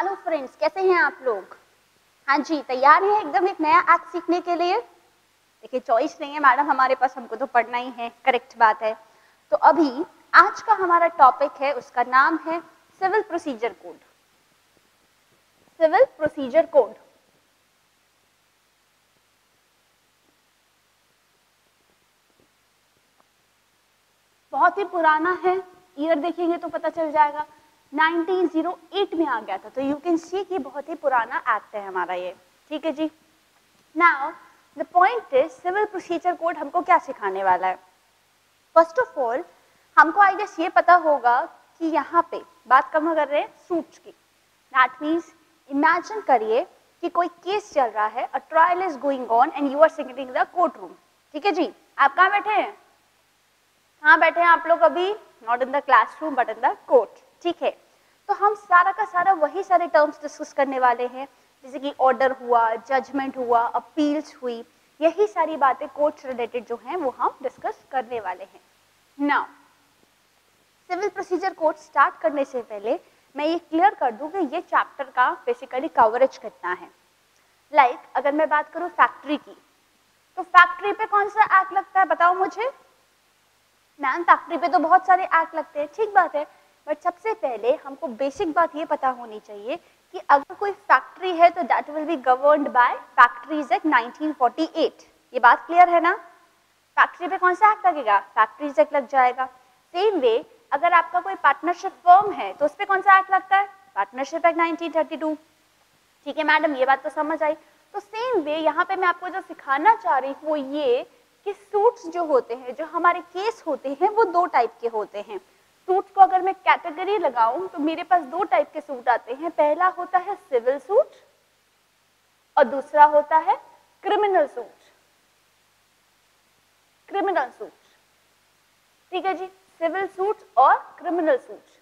Hello friends, कैसे हैं आप लोग? हाँ जी, तैयार हैं एकदम एक नया एक्ट सीखने के लिए? देखिए, चॉइस नहीं है मैडम हमारे पास, हमको तो पढ़ना ही है, करेक्ट बात है। तो अभी आज का हमारा टॉपिक है, उसका नाम है civil procedure code. Civil procedure code बहुत ही पुराना है, ईयर देखेंगे तो पता चल जाएगा 1908 में आ गया था। तो यू कैन सी कि बहुत ही पुराना एक्ट है हमारा ये, ठीक है जी। Now the point is civil procedure code हमको क्या सिखाने वाला है। फर्स्ट ऑफ ऑल हमको आई गेस ये पता होगा कि यहाँ पे बात कम कर रहे हैं सूट्स की। दैट मीन्स इमेजिन करिए कि कोई केस चल रहा है, a trial is going on and you are sitting in the court room. ठीक है जी, आप कहाँ बैठे हैं? कहाँ बैठे हैं आप लोग अभी? Not in the classroom but in the court. ठीक है, तो हम सारा का सारा वही सारे टर्म्स डिस्कस करने वाले हैं, जैसे कि ऑर्डर हुआ, जजमेंट हुआ, अपील्स हुई, यही सारी बातें कोर्ट से रिलेटेड जो हैं वो हम डिस्कस करने वाले हैं। Now civil procedure code start करने से पहले मैं ये क्लियर कर दूं कि ये चैप्टर का बेसिकली कवरेज कितना है। लाइक अगर मैं बात करूं फैक्ट्री की, तो फैक्ट्री पे कौन सा एक्ट लगता है बताओ मुझे? मैम फैक्ट्री पे तो बहुत सारे एक्ट लगते हैं, ठीक बात है, बट सबसे पहले हमको बेसिक बात ये पता होनी चाहिए कि अगर कोई फैक्ट्री है तो that will be governed bye factories act 1948। ये बात क्लियर है ना? फैक्ट्री पे कौन सा एक्ट लगेगा? फैक्ट्रीज एक्ट लग जाएगा। सेम वे अगर आपका कोई पार्टनरशिप फर्म है तो उस पर कौन सा एक्ट लगता है? Partnership act 1932। ठीक है मैडम, ये बात तो समझ आई। तो सेम वे यहाँ पे मैं आपको जो सिखाना चाह रही हूँ वो ये कि सूट्स जो होते हैं, जो हमारे केस होते हैं, वो दो टाइप के होते हैं। सूट्स को अगर मैं कैटेगरी लगाऊं तो मेरे पास दो टाइप के सूट आते हैं। पहला होता है सिविल सूट और दूसरा होता है क्रिमिनल सूट। क्रिमिनल सूट, ठीक है जी, सिविल सूट और क्रिमिनल सूट।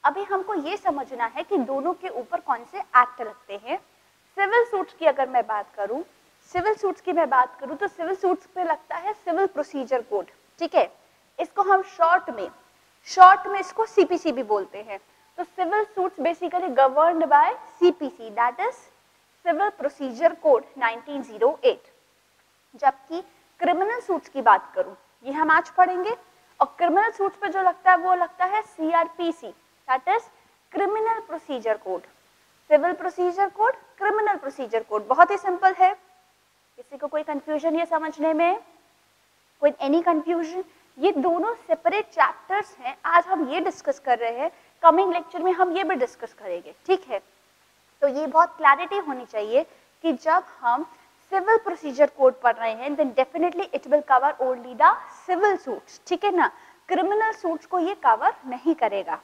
अभी हमको ये समझना है कि दोनों के ऊपर कौन से एक्ट लगते हैं। सिविल सूट्स की अगर मैं बात करूं, सिविल सूट्स की मैं बात करूं तो सिविल सूट्स पे लगता है सिविल प्रोसीजर कोड। ठीक है, इसको हम शॉर्ट में इसको सीपीसी भी बोलते हैं। तो civil suits basically governed by CPC, that is civil procedure code 1908। जबकि क्रिमिनल सूट्स की बात करूं, ये हम आज पढ़ेंगे, और क्रिमिनल सूट्स पे जो लगता है वो लगता है CrPC, that is criminal procedure code. Civil procedure code, criminal procedure code, बहुत ही सिंपल है। किसी को कोई कंफ्यूजन ये समझने में? कोई एनी कंफ्यूजन? ये दोनों सेपरेट चैप्टर्स हैं, आज हम ये डिस्कस कर रहे हैं, कमिंग लेक्चर में हम ये भी डिस्कस करेंगे। ठीक है, तो ये बहुत क्लैरिटी होनी चाहिए कि जब हम सिविल प्रोसीजर कोड पढ़ रहे हैं then definitely it will cover only the civil suits, ठीक है ना? क्रिमिनल सूट्स को ये कवर नहीं करेगा।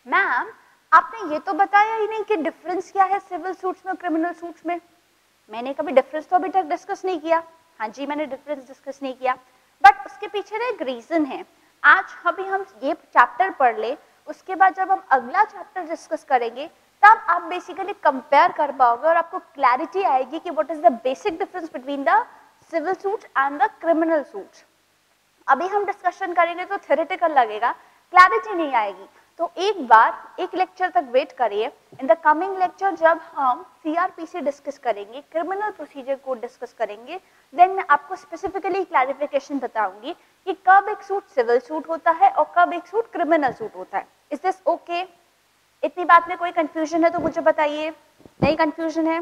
मैम आपने ये तो बताया ही नहीं कि डिफरेंस क्या है सिविल सूट्स में और क्रिमिनल सूट्स में। मैंने कभी डिफरेंस तो अभी तक डिस्कस नहीं किया। हाँ जी, मैंने डिफरेंस डिस्कस नहीं किया, बट उसके पीछे ना एक रीजन है। आज अभी हम ये चैप्टर पढ़ ले, उसके बाद जब हम अगला चैप्टर डिस्कस करेंगे तब आप बेसिकली कंपेयर कर पाओगे और आपको क्लैरिटी आएगी कि what is the basic difference between the civil suit and the criminal suit. अभी हम डिस्कशन करेंगे तो थ्योरेटिकल लगेगा, क्लैरिटी नहीं आएगी। तो एक बार एक लेक्चर तक वेट करिए। इन द कमिंग लेक्चर जब हम सीआरपीसी डिस्कस करेंगे, क्रिमिनल प्रोसीजर कोड डिस्कस करेंगे, देन मैं आपको स्पेसिफिकली क्लैरिफिकेशन बताऊंगी कि कब एक सूट सिविल सूट होता है और कब एक सूट क्रिमिनल सूट होता है। Is this okay? इतनी बात में कोई कंफ्यूजन है तो मुझे बताइए। नहीं कंफ्यूजन है?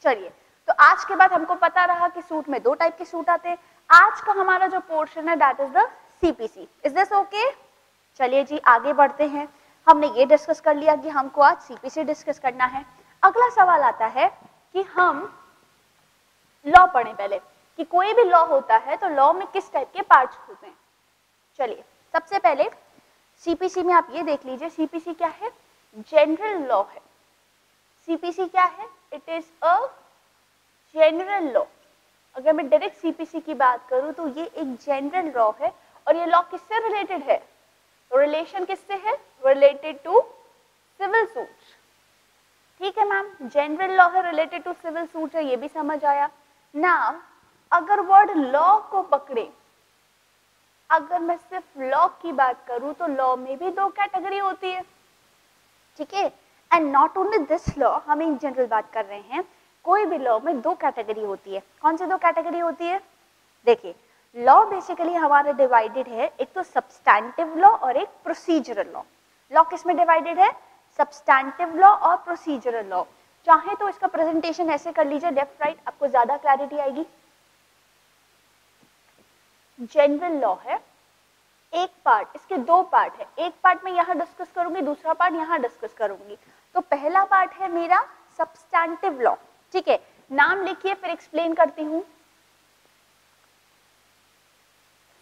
चलिए, तो आज के बाद हमको पता रहा कि सूट में दो टाइप के सूट आते हैं। आज का हमारा जो पोर्शन है that is the CPC. Is this okay? चलिए जी, आगे बढ़ते हैं। हमने ये डिस्कस कर लिया कि हमको आज सीपीसी डिस्कस करना है। अगला सवाल आता है कि हम लॉ पढ़ें पहले, कि कोई भी लॉ होता है तो लॉ में किस टाइप के पार्ट्स होते हैं। चलिए, सबसे पहले सीपीसी में आप ये देख लीजिए, सीपीसी क्या है? जनरल लॉ है। सीपीसी क्या है? It is a general law. अगर मैं डायरेक्ट सीपीसी की बात करूं तो ये एक जनरल लॉ है, और ये लॉ किससे रिलेटेड है? रिलेशन किससे है? Related to civil suit. ठीक है मैम, जनरल लॉ है, रिलेटेड टू सिविल सूट है, ये भी समझ आया। नाउ अगर वर्ड लॉ को पकड़े, अगर मैं सिर्फ लॉ की बात करूं तो लॉ में भी दो कैटेगरी होती है। ठीक है, and not only this law, हम इन जनरल बात कर रहे हैं, कोई भी लॉ में दो कैटेगरी होती है। कौन सी दो कैटेगरी होती है? देखिए, लॉ बेसिकली हमारा डिवाइडेड है, एक तो सब्सटैंटिव लॉ और एक प्रोसीजरल लॉ। लॉ किस में डिवाइडेड है? सब्सटैंटिव लॉ और प्रोसीजरल लॉ। चाहे तो इसका प्रेजेंटेशन ऐसे कर लीजिए लेफ्ट राइट, आपको ज्यादा क्लैरिटी आएगी। जनरल लॉ है, एक पार्ट, इसके दो पार्ट है, एक पार्ट मैं यहाँ डिस्कस करूंगी, दूसरा पार्ट यहाँ डिस्कस करूंगी। तो पहला पार्ट है मेरा सब्सटैंटिव लॉ, ठीक है, नाम लिखिए फिर एक्सप्लेन करती हूँ।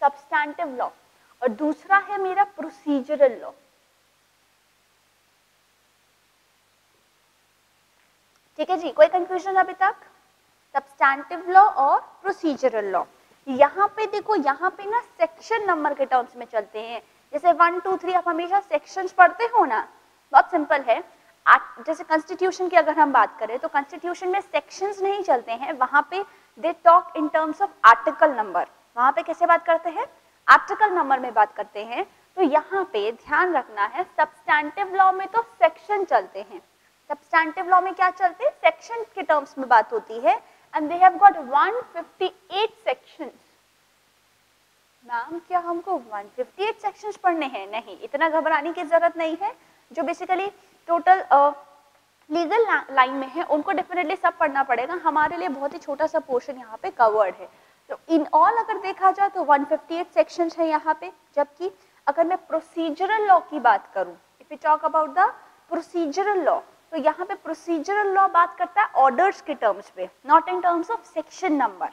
सब्सटैंटिव लॉ, और दूसरा है मेरा प्रोसीजरल लॉ। ठीक है जी, कोई कंफ्यूजन अभी तक? सब्सटैंटिव लॉ और प्रोसीजरल लॉ। यहाँ पे देखो, यहाँ पे ना सेक्शन नंबर के टर्म्स में चलते हैं, जैसे 1 2 3 आप हमेशा सेक्शंस पढ़ते हो ना, बहुत सिंपल है। जैसे कॉन्स्टिट्यूशन की अगर हम बात करें तो कॉन्स्टिट्यूशन में सेक्शंस नहीं चलते हैं, वहां पे they talk in terms of article number. वहां पे कैसे बात करते हैं? आर्टिकल नंबर में बात करते हैं। तो यहाँ पे ध्यान रखना है, सब्सटैंटिव लॉ में तो सेक्शन चलते हैं, सब्सटैंटिव लॉ में क्या चलते हैं? सेक्शन के टर्म्स में बात होती है। And they have got 158 sections. Ma'am क्या हमको 158 सेक्शंस पढ़ने हैं? नहीं, इतना घबराने की जरूरत नहीं है। जो बेसिकली टोटल लीगल लाइन में है उनको डेफिनेटली सब पढ़ना पड़ेगा, हमारे लिए बहुत ही छोटा सा पोर्शन यहाँ पे कवर्ड है। तो इन ऑल अगर देखा जाए तो 158 सेक्शंस है यहाँ पे। जबकि अगर मैं प्रोसीजरल लॉ की बात करूँ, if you talk about the procedural law, तो यहाँ पे प्रोसीजरल लॉ बात करता है ऑर्डर्स के टर्म्स पे, not in terms of section number.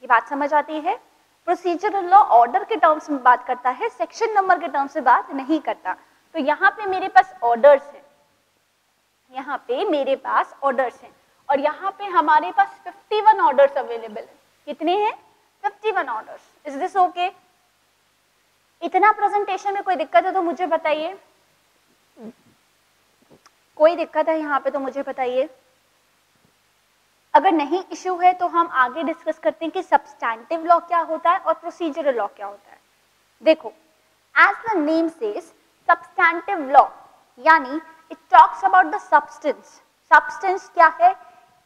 ये बात समझ आती है? प्रोसीजरल लॉ ऑर्डर के टर्म्स में बात करता है, सेक्शन नंबर के टर्म्स में बात नहीं करता। तो यहाँ पे मेरे पास ऑर्डर्स है, यहाँ पे मेरे पास ऑर्डर्स हैं, और यहाँ पे हमारे पास 51 ऑर्डर्स अवेलेबल है। कितने हैं? 51 ऑर्डर्स। Is this okay? इतना प्रेजेंटेशन में कोई दिक्कत है तो मुझे बताइए, कोई दिक्कत है यहाँ पे तो मुझे बताइए। अगर नहीं इश्यू है तो हम आगे डिस्कस करते हैं कि सब्सटैंटिव लॉ क्या होता है और प्रोसीजरल लॉ क्या होता है। देखो, as the name says substantive law, यानी it talks about the substance. Substance क्या है,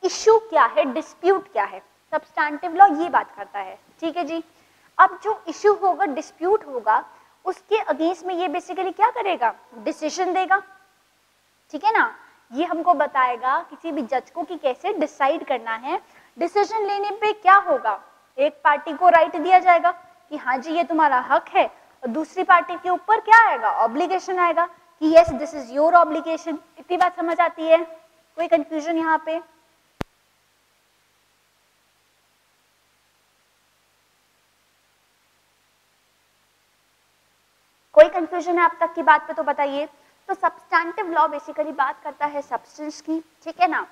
इश्यू क्या है, डिस्प्यूट क्या है, सब्सटैंटिव लॉ ये बात करता है। ठीक है जी। अब जो इश्यू होगा, डिस्प्यूट होगा, उसके अगेंस्ट में ये बेसिकली क्या करेगा? डिसीजन देगा। ठीक है ना, ये हमको बताएगा किसी भी जज को कि कैसे डिसाइड करना है। डिसीजन लेने पे क्या होगा? एक पार्टी को राइट दिया जाएगा कि हाँ जी ये तुम्हारा हक है, और दूसरी पार्टी के ऊपर क्या आएगा? ऑब्लिगेशन आएगा कि yes this is your obligation. इतनी बात समझ आती है? कोई कंफ्यूजन यहाँ पे? कोई कंफ्यूजन है अब तक की बात पे तो बताइए। तो सब्सटैंटिव लॉ बेसिकली बात करता है सब्सटेंस की, ठीक है ना।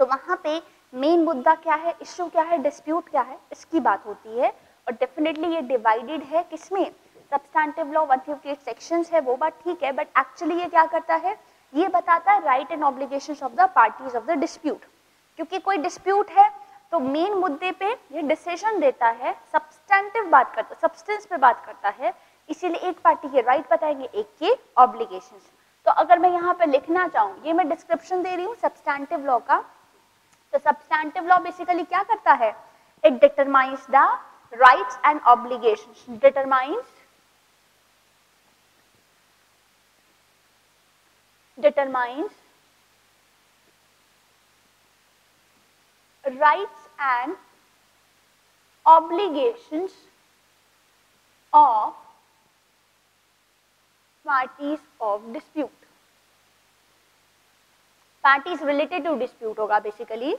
तो वहां पे मेन मुद्दा क्या है, इश्यू क्या है, डिस्प्यूट क्या है, इसकी बात होती है। और डेफिनेटली ये डिवाइडेड है किसमें? सब्सटैंटिव लॉ 158 सेक्शंस है, वो बात ठीक है, बट एक्चुअली ये क्या करता है? ये बताता है right and obligations of the parties of the dispute. क्योंकि कोई डिस्प्यूट है तो मेन मुद्दे पे ये डिसीजन देता है, सब्सटैंटिव बात करता है, सब्सटेंस पे बात करता है, इसीलिए एक पार्टी के राइट बताएंगे, एक के ऑब्लिगेशंस। तो अगर मैं यहाँ पे लिखना चाहूँ, ये मैं डिस्क्रिप्शन दे रही हूँ सब्सटैंटिव लॉ का। तो सब्सटैंटिव लॉ बेसिकली क्या करता है? It determines the rights and obligations, determines rights and obligations of parties of dispute, parties related to dispute होगा बेसिकली।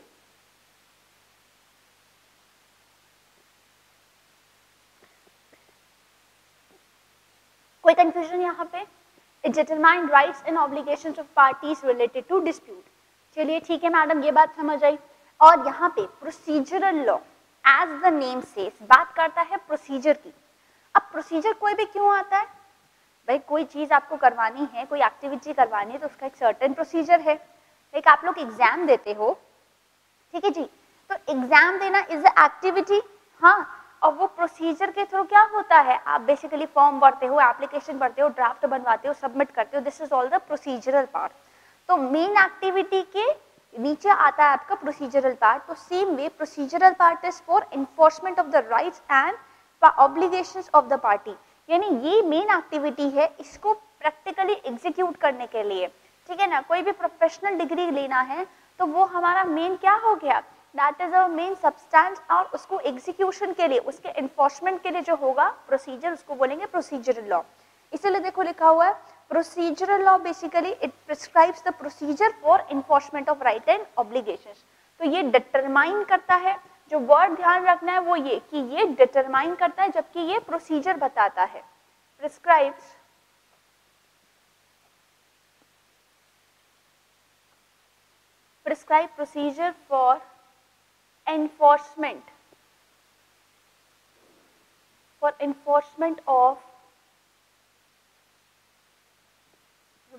कोई कंफ्यूजन यहाँ पे? It determine rights and obligations of parties related to dispute। चलिए ठीक है मैडम, ये बात समझ आई। और यहाँ पे procedural law as the name says बात करता है प्रोसीजर की। अब प्रोसीजर कोई भी क्यों आता है? भाई कोई चीज आपको करवानी है, कोई एक्टिविटी करवानी है तो उसका एक सर्टेन प्रोसीजर है। एक आप लोग एग्जाम देते हो, ठीक है जी, तो एग्जाम देना इज अ एक्टिविटी, हाँ, और वो प्रोसीजर के थ्रू क्या होता है, आप बेसिकली फॉर्म भरते हो, एप्लीकेशन भरते हो, ड्राफ्ट बनवाते हो, सबमिट करते हो, this is all the procedural part. तो मेन एक्टिविटी के नीचे आता है आपका प्रोसीजरल पार्ट। तो same way procedural part is for enforcement of the rights and obligations of the party, यानी ये मेन एक्टिविटी है इसको प्रैक्टिकली एग्जीक्यूट करने के लिए, ठीक है ना। कोई भी प्रोफेशनल डिग्री लेना है तो वो हमारा मेन क्या हो गया, that is our main substance, और उसको एग्जीक्यूशन के लिए, उसके एनफोर्समेंट के लिए जो होगा प्रोसीजर, उसको बोलेंगे प्रोसीजरल लॉ। इसीलिए देखो लिखा हुआ है procedural law, basically it prescribes the procedure for enforcement of right and obligations. तो ये डिटरमाइन करता है, जो वर्ड ध्यान रखना है वो ये कि ये डिटरमाइन करता है, जबकि ये प्रोसीजर बताता है। Prescribes prescribe procedure for enforcement of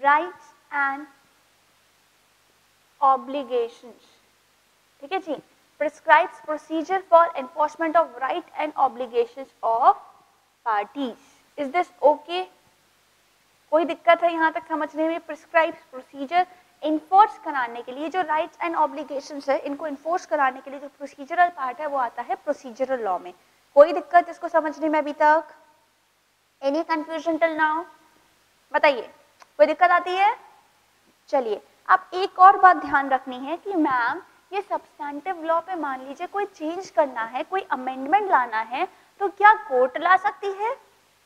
rights and obligations, ठीक है जी। prescribes procedure for enforcement of right and obligations of parties. is this okay? कोई दिक्कत है यहाँ तक समझने में? prescribes procedure इन्फोर्स कराने के लिए जो राइट्स एंड ऑब्लिगेशंस है, इनको इन्फोर्स कराने के लिए जो प्रोसीजरल पार्ट है वो आता है प्रोसीजरल लॉ में। कोई दिक्कत इसको समझने में अभी तक? Any confusion till now? बताइए, कोई दिक्कत आती है? चलिए, अब एक और बात ध्यान रखनी है कि मैम ये सब्सटेंटिव लॉ पे मान लीजिए कोई चेंज करना है, कोई अमेंडमेंट लाना है, तो क्या कोर्ट ला सकती है?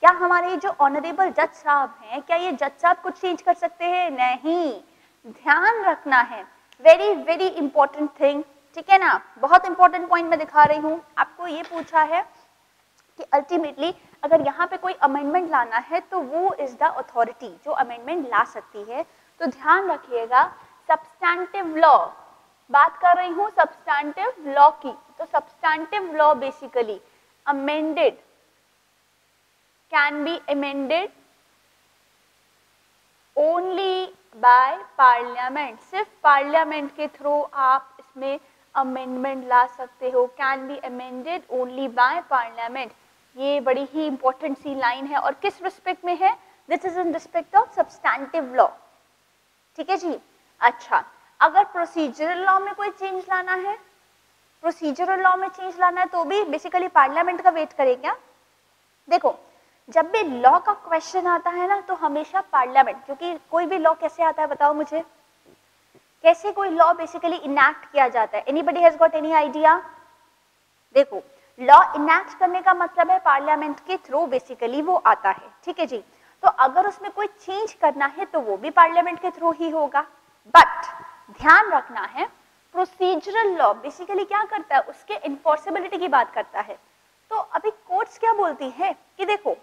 क्या हमारे जो ऑनरेबल जज साहब हैं, क्या ये जज साहब कुछ चेंज कर सकते हैं? नहीं, ध्यान रखना है, वेरी वेरी इंपॉर्टेंट थिंग, ठीक है ना। बहुत इंपॉर्टेंट पॉइंट मैं दिखा रही हूँ आपको। ये पूछा है कि अल्टीमेटली अगर यहाँ पे कोई अमेंडमेंट लाना है तो वो इज द अथॉरिटी जो अमेंडमेंट ला सकती है। तो ध्यान रखिएगा, सब्सटेंटिव लॉ बात कर रही हूँ, सब्सटेंटिव लॉ की। तो substantive law basically amended, can be amended only by parliament, सिर्फ पार्लियामेंट के थ्रू आप इसमें अमेंडमेंट ला सकते हो। Can be amended only by parliament, ये बड़ी ही इंपॉर्टेंट सी लाइन है। और किस रिस्पेक्ट में है? This is in respect of substantive law, ठीक है जी। अच्छा, अगर प्रोसीजरल लॉ में कोई चेंज लाना है, प्रोसीजरल लॉ में चेंज लाना है तो भी बेसिकली पार्लियामेंट का वेट करें क्या? देखो, जब भी लॉ का क्वेश्चन आता है ना तो हमेशा पार्लियामेंट, क्योंकि कोई भी लॉ कैसे आता है बताओ मुझे, कैसे कोई लॉ बेसिकली इनैक्ट किया जाता है? Anybody has got any idea? देखो, लॉ इनैक्ट करने का मतलब है पार्लियामेंट के थ्रू बेसिकली वो आता है, ठीक है जी। तो अगर उसमें कोई चेंज करना है तो वो भी पार्लियामेंट के थ्रू ही होगा। बट ध्यान रखना है, प्रोसीजरल लॉ बेसिकली क्या करता है, उसके इन्फोर्सेबिलिटी की बात करता है। तो अभी कोर्ट्स क्या बोलती है कि देखो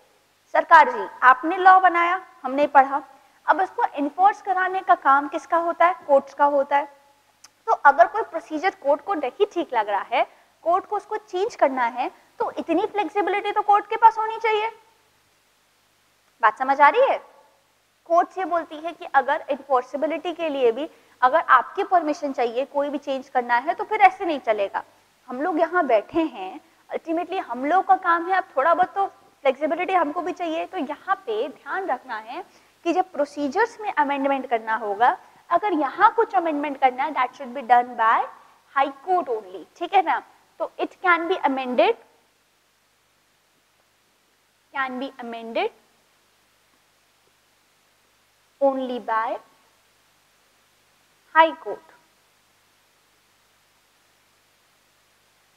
सरकार जी, आपने लॉ बनाया, हमने पढ़ा, अब उसको इन्फोर्स कराने का काम किसका होता है? कोर्ट्स का होता है। तो अगर कोई प्रोसीजर कोर्ट को नहीं ठीक लग रहा है, कोर्ट को उसको चेंज करना है, तो इतनी फ्लेक्सिबिलिटी तो कोर्ट के पास होनी चाहिए। बात समझ आ रही है? कोर्ट ये बोलती है कि अगर इन्फोर्सेबिलिटी के लिए भी अगर आपकी परमिशन चाहिए, कोई भी चेंज करना है, तो फिर ऐसे नहीं चलेगा। हम लोग यहाँ बैठे हैं, अल्टीमेटली हम लोग का काम है, अब थोड़ा बहुत तो फ्लेक्सिबिलिटी हमको भी चाहिए। तो यहाँ पे ध्यान रखना है कि जब प्रोसीजर्स में अमेंडमेंट करना होगा, अगर यहाँ कुछ अमेंडमेंट करना है, that should be done by high court only, ठीक है ना। तो it can be amended, only by high court,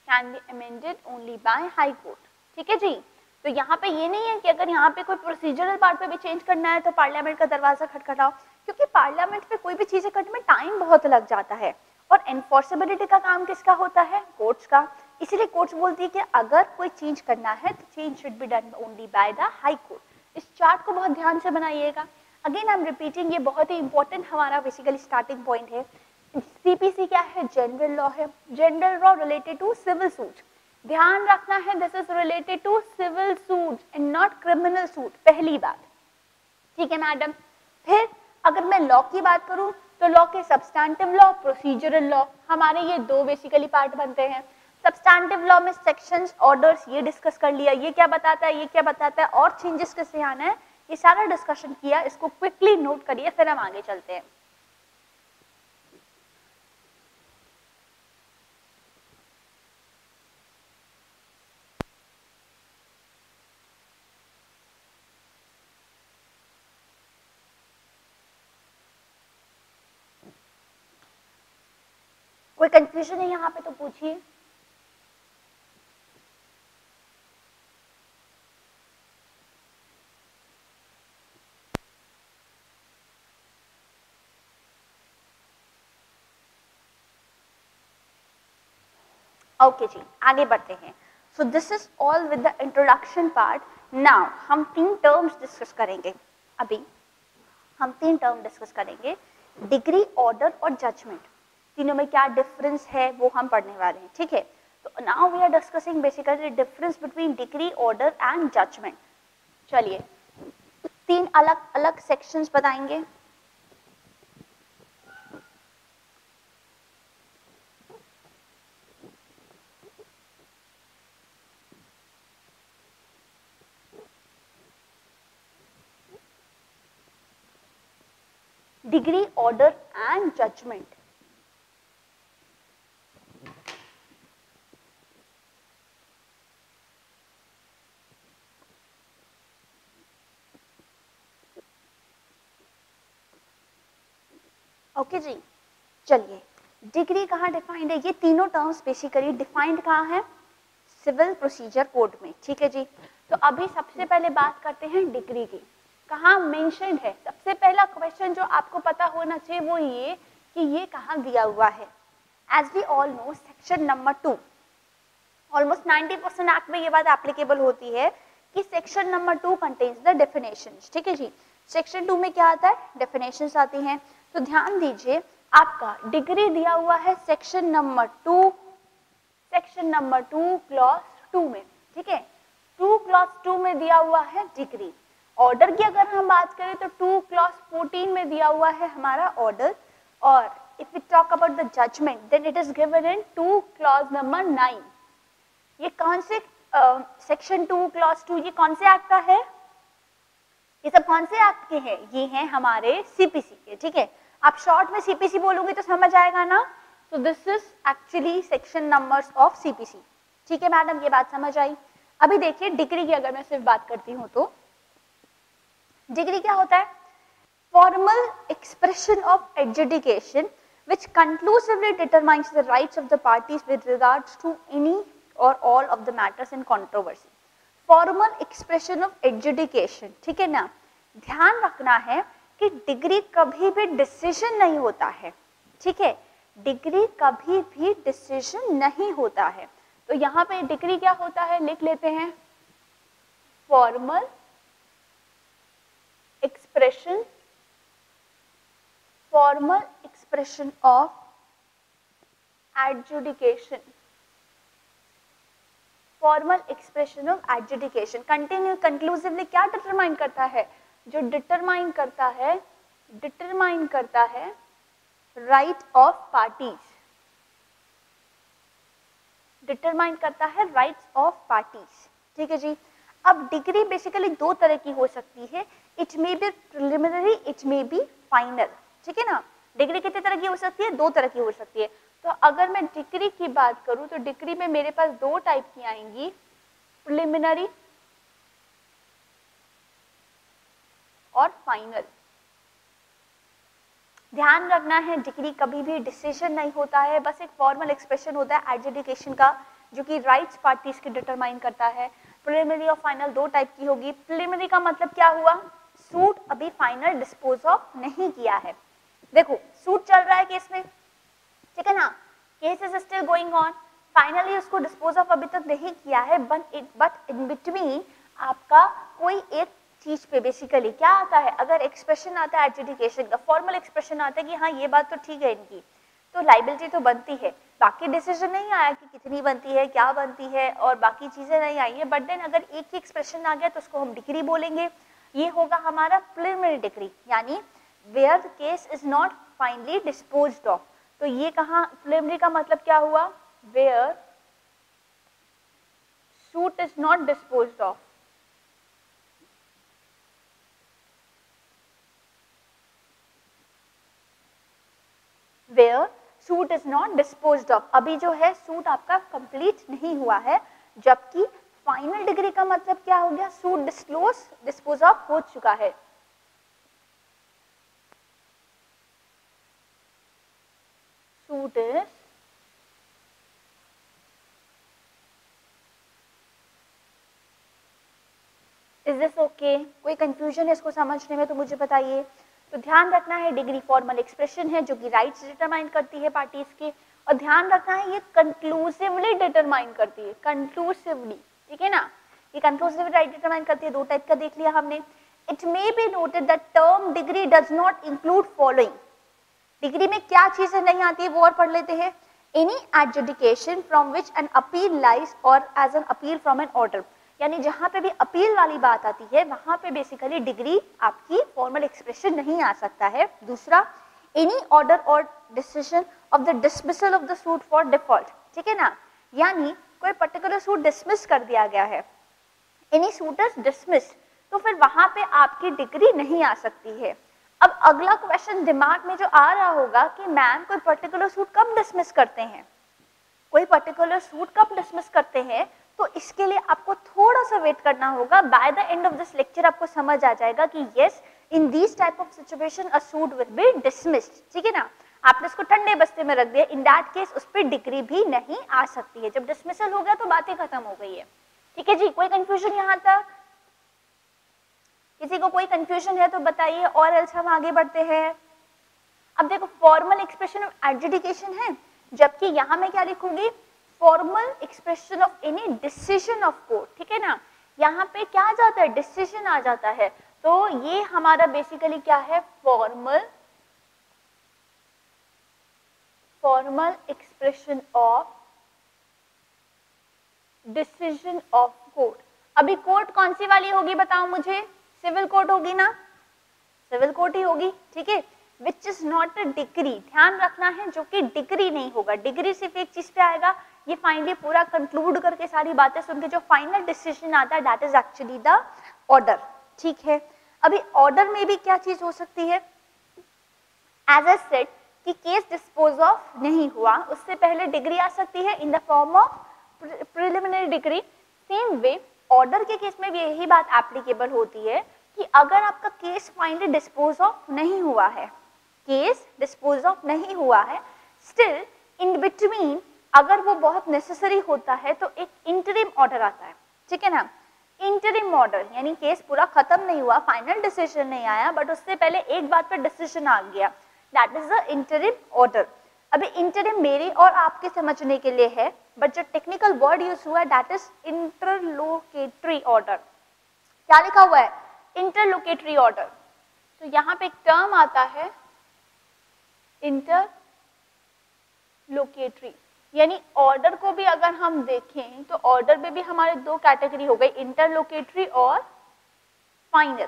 can be amended only by high court, ठीक है जी। तो यहाँ पे ये नहीं है कि अगर यहाँ पे कोई प्रोसीजरल पार्ट पे भी चेंज करना है तो पार्लियामेंट का दरवाजा खटखटाओ, क्योंकि पार्लियामेंट पे कोई भी चीजें करने में टाइम बहुत लग जाता है। और एनफोर्सेबिलिटी का काम किसका होता है? कोर्ट्स का। इसीलिए कोर्ट्स बोलती है कि अगर कोई चेंज करना है तो change should be done only by the high court. इस चार्ट को बहुत ध्यान से बनाइएगा। अगेन आई एम रिपीटिंग, ये बहुत ही इंपॉर्टेंट हमारा बेसिकली स्टार्टिंग पॉइंट है। सीपीसी क्या है? जनरल लॉ है। General law related to civil suit, ध्यान रखना है, this is related to civil suit and not criminal suit, पहली बात, ठीक है मैडम। फिर अगर मैं लॉ की बात करूं तो लॉ के सब्सटेंटिव लॉ, प्रोसीजरल लॉ, हमारे ये दो बेसिकली पार्ट बनते हैं। सब्सटैंटिव लॉ में सेक्शंस, ऑर्डर्स ये डिस्कस कर लिया, ये क्या बताता है, ये क्या बताता है, और चेंजेस कैसे आना है, ये सारा डिस्कशन किया। इसको क्विकली नोट करिए, फिर हम आगे चलते हैं। कोई कंफ्यूजन है यहाँ पे तो पूछिए। ओके जी, आगे बढ़ते हैं। So this is all with the introduction part. Now हम 3 टर्म्स डिस्कस करेंगे। अभी हम 3 टर्म डिस्कस करेंगे, डिग्री, ऑर्डर और जजमेंट। तीनों में क्या डिफरेंस है वो हम पढ़ने वाले हैं, ठीक है। तो now we are discussing basically difference between decree, order and judgment. चलिए 3 अलग अलग सेक्शंस बताएंगे। Decree, order and judgment. Okay जी, चलिए डिग्री कहाँ डिफाइंड है, ये तीनों टर्म्स बेसिकली डिफाइंड कहाँ है, सिविल प्रोसीजर कोड में, ठीक है जी। तो अभी सबसे पहले बात करते हैं डिग्री की, कहाँ मेंशन्ड है। सबसे पहला क्वेश्चन जो आपको पता होना चाहिए वो ये कि ये कहाँ दिया हुआ है। As we all know section number 2, almost 90% act में ये बात एप्लीकेबल होती है कि section number 2 contains the definitions, ठीक है जी। सेक्शन 2 में क्या आता है, डेफिनेशंस आती हैं। तो ध्यान दीजिए, आपका डिग्री दिया हुआ है section number 2, section number 2 clause 2 में, ठीक है। 2 क्लॉज 2 में दिया हुआ है डिग्री। ऑर्डर की अगर हम बात करें तो 2 क्लॉज 14 में दिया हुआ है हमारा ऑर्डर। और if we talk about the judgement then it is given in 2 clause number 9। ये कौन से सेक्शन 2 क्लॉज 2 ये कौन से एक्ट का है, ये सब कौन से एक्ट के हैं, ये हैं हमारे सीपीसी के, ठीक है। आप शॉर्ट में सीपीसी बोलोगे तो समझ आएगा ना। तो this is actually section numbers of CPC, ठीक है मैडम, ये बात समझ आई। अभी देखिए डिग्री की अगर मैं सिर्फ बात करती हूँ तो डिग्री क्या होता है, formal expression of adjudication which conclusively determines the rights of the parties with regards to any or all of the matters in controversy. Formal expression of adjudication, ठीक है ना। ध्यान रखना है कि डिग्री कभी भी डिसीजन नहीं होता है, ठीक है। डिग्री कभी भी डिसीजन नहीं होता है। तो यहाँ पे डिग्री क्या होता है, लिख लेते हैं, formal expression, formal expression of adjudication, formal expression of adjudication. Continue conclusively क्या डिटरमाइन करता है, जो डिटरमाइन करता है राइट ऑफ पार्टीज, डिटरमाइन करता है राइट्स ऑफ पार्टीज, ठीक है जी। अब डिग्री बेसिकली 2 तरह की हो सकती है, it may be preliminary, it may be final, ठीक है ना। डिग्री कितने तरह की हो सकती है, 2 तरह की हो सकती है। तो अगर मैं डिग्री की बात करूं तो डिग्री में मेरे पास 2 टाइप की आएंगी, प्रिलिमिनरी और फाइनल। ध्यान रखना है डिग्री कभी भी डिसीजन नहीं होता है, बस एक फॉर्मल एक्सप्रेशन होता है एडजुडिकेशन का, जो कि राइट्स पार्टीज के डिटरमाइन करता है। प्रिलिमिनरी और फाइनल 2 टाइप की होगी। प्रिलिमिनरी का मतलब क्या हुआ, सूट अभी फाइनल डिस्पोज ऑफ नहीं किया है। देखो सूट चल रहा है केस में, ठीक है ना, case is still going on, finally उसको डिस्पोज ऑफ अभी तक नहीं किया है, बट इन बिटवीन आपका कोई एक चीज पे बेसिकली क्या आता है, अगर एक्सप्रेशन आता है एडजुडिकेशन का, फॉर्मल एक्सप्रेशन आता है कि हाँ ये बात तो ठीक है इनकी, तो लाइबिलिटी तो बनती है। बाकी डिसीजन नहीं आया कि कितनी बनती है, क्या बनती है, और बाकी चीजें नहीं आई है, बट देन अगर एक ही एक्सप्रेशन आ गया तो उसको हम डिग्री बोलेंगे। ये होगा हमारा प्रिलिमिनरी डिग्री, यानी where the case is not finally disposed of. तो ये कहाँ, प्रिलिमिनरी का मतलब क्या हुआ, where suit is not disposed of, where suit is not disposed of, अभी जो है सूट आपका कंप्लीट नहीं हुआ है, जबकि फाइनल डिग्री का मतलब क्या हो गया, सूट डिस्पोज ऑफ हो चुका है। Suit is this okay? कोई कंफ्यूजन है इसको समझने में तो मुझे बताइए। तो ध्यान रखना है डिग्री फॉर्मल एक्सप्रेशन है जो कि राइट्स डिटरमाइन करती है पार्टीज के, और ध्यान रखना है ये कंक्लूसिवली डिटरमाइन करती है, कंक्लूसिवली, ठीक है ना, ये कंक्लूसिवली राइट डिटरमाइन करती है। दो टाइप का देख लिया हमने। It may be noted that term degree does not include following, degree में क्या चीजें नहीं आती है वो और पढ़ लेते हैं। Any adjudication from which an appeal lies और as an appeal from an order, यानी जहां पे भी अपील वाली बात आती है वहां पे बेसिकली डिग्री आपकी फॉर्मल एक्सप्रेशन नहीं आ सकता है। दूसरा, एनी ऑर्डर और decision of the dismissal of the suit for default, ठीक है ना, यानी कोई पर्टिकुलर सूट डिसमिस कर दिया गया है, एनी सूट इज डिसमिस, तो फिर वहां पे आपकी डिग्री नहीं आ सकती है। अब अगला क्वेश्चन दिमाग में जो आ रहा होगा कि मैम कोई पर्टिकुलर सूट कब डिसमिस करते हैं, कोई पर्टिकुलर सूट कब डिसमिस करते हैं, तो इसके लिए आपको थोड़ा सा वेट करना होगा। By the end of this lecture आपको समझ आ जाएगा कि yes in this type of situation a suit will be dismissed, ठीक है ना। आपने इसको ठंडे बस्ते में रख दिया, इन दैट केस उस पर डिग्री भी नहीं आ सकती है। जब डिसमिसल हो गया तो बातें खत्म हो गई है, ठीक है जी। कोई कंफ्यूजन यहाँ तक? किसी को कोई कंफ्यूजन है तो बताइए, और एल्स हम आगे बढ़ते हैं। अब देखो फॉर्मल एक्सप्रेशन ऑफ एडजुडिकेशन है, जबकि यहाँ मैं क्या लिखूंगी, formal expression of any decision of court, ठीक है ना। यहाँ पे क्या आ जाता है, डिसीजन आ जाता है, तो ये हमारा बेसिकली क्या है, formal expression of decision of court. अभी कोर्ट कौन सी वाली होगी बताओ मुझे, सिविल कोर्ट होगी ना, सिविल कोर्ट ही होगी, ठीक है। Which is not a degree, ध्यान रखना है, जो कि डिग्री नहीं होगा। डिग्री सिर्फ एक चीज पे आएगा, ये फाइनली पूरा कंक्लूड करके सारी बातें सुन के जो फाइनल डिसीजन आता है that is actually the order, ठीक है। अभी ऑर्डर में भी क्या चीज हो सकती है, एज ए सेड कि केस डिस्पोज ऑफ नहीं हुआ, उससे पहले डिग्री आ सकती है in the form of preliminary degree. Same way order के केस में भी यही बात एप्लीकेबल होती है कि अगर आपका केस फाइनली डिस्पोज ऑफ नहीं हुआ है, केस डिस्पोज ऑफ नहीं हुआ है, स्टिल इन बिटवीन अगर वो बहुत नेसेसरी होता है तो एक इंटरिम ऑर्डर आता है, ठीक है ना। इंटरिम ऑर्डर यानी केस पूरा खत्म नहीं हुआ, फाइनल डिसीजन नहीं आया, बट उससे पहले एक बात पे डिसीजन आ गया, that is the interim order. अभी इंटरिम मेरे और आपके समझने के लिए है, बट जो टेक्निकल वर्ड यूज हुआ है दैट इज इंटरलोकेटरी ऑर्डर। क्या लिखा हुआ है, इंटरलोकेटरी ऑर्डर। तो यहाँ पे एक टर्म आता है इंटरलोकेटरी, यानी ऑर्डर को भी अगर हम देखें तो ऑर्डर में भी हमारे दो कैटेगरी हो गई, इंटरलोकेटरी और फाइनल,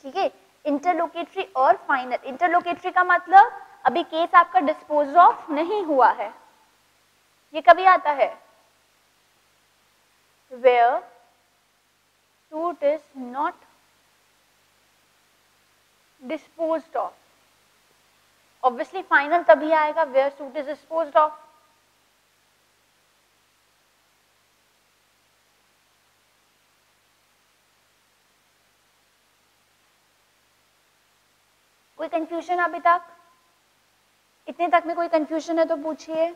ठीक है। इंटरलोकेटरी और फाइनल, इंटरलोकेटरी का मतलब अभी केस आपका डिस्पोज ऑफ नहीं हुआ है, ये कभी आता है, where suit is not disposed of। obviously final तभी आएगा where suit is disposed of। कोई कंफ्यूजन अभी तक? इतने तक में कोई कंफ्यूजन है तो पूछिए,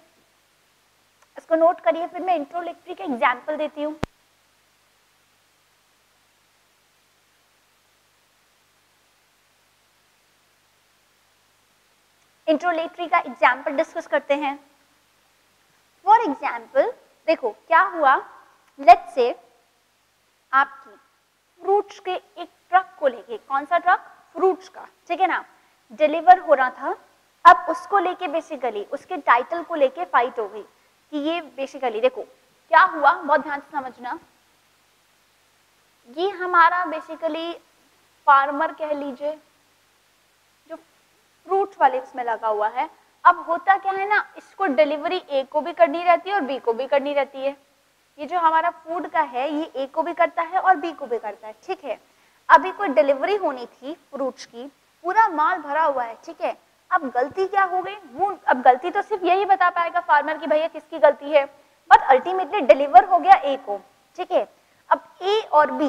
इसको नोट करिए, फिर मैं इंट्रोलेक्टरी का एग्जाम्पल देती हूँ। इंट्रोलेक्टरी का एग्जाम्पल डिस्कस करते हैं। फॉर एग्जाम्पल देखो क्या हुआ, लेट्स से आपकी फ्रूट्स के एक ट्रक को लेके, कौन सा ट्रक, फ्रूट्स का, ठीक है ना, डिलीवर हो रहा था। अब उसको लेके बेसिकली उसके टाइटल को लेके फाइट हो गई कि ये बेसिकली देखो क्या हुआ, बहुत ध्यान से समझना। ये हमारा बेसिकली फार्मर कह लीजिए, जो फ्रूट वाले उसमें लगा हुआ है, अब होता क्या है ना, इसको डिलीवरी ए को भी करनी रहती है और बी को भी करनी रहती है। ये जो हमारा फूड का है ये ए को भी करता है और बी को भी करता है, ठीक है। अभी कोई डिलीवरी होनी थी फ्रूट्स की, पूरा माल भरा हुआ है, ठीक है। अब गलती क्या हो गई, वो अब गलती तो सिर्फ यही बता पाएगा फार्मर की भैया किसकी गलती है, बट अल्टीमेटली डिलीवर हो गया ए को, ठीक है। अब ए और बी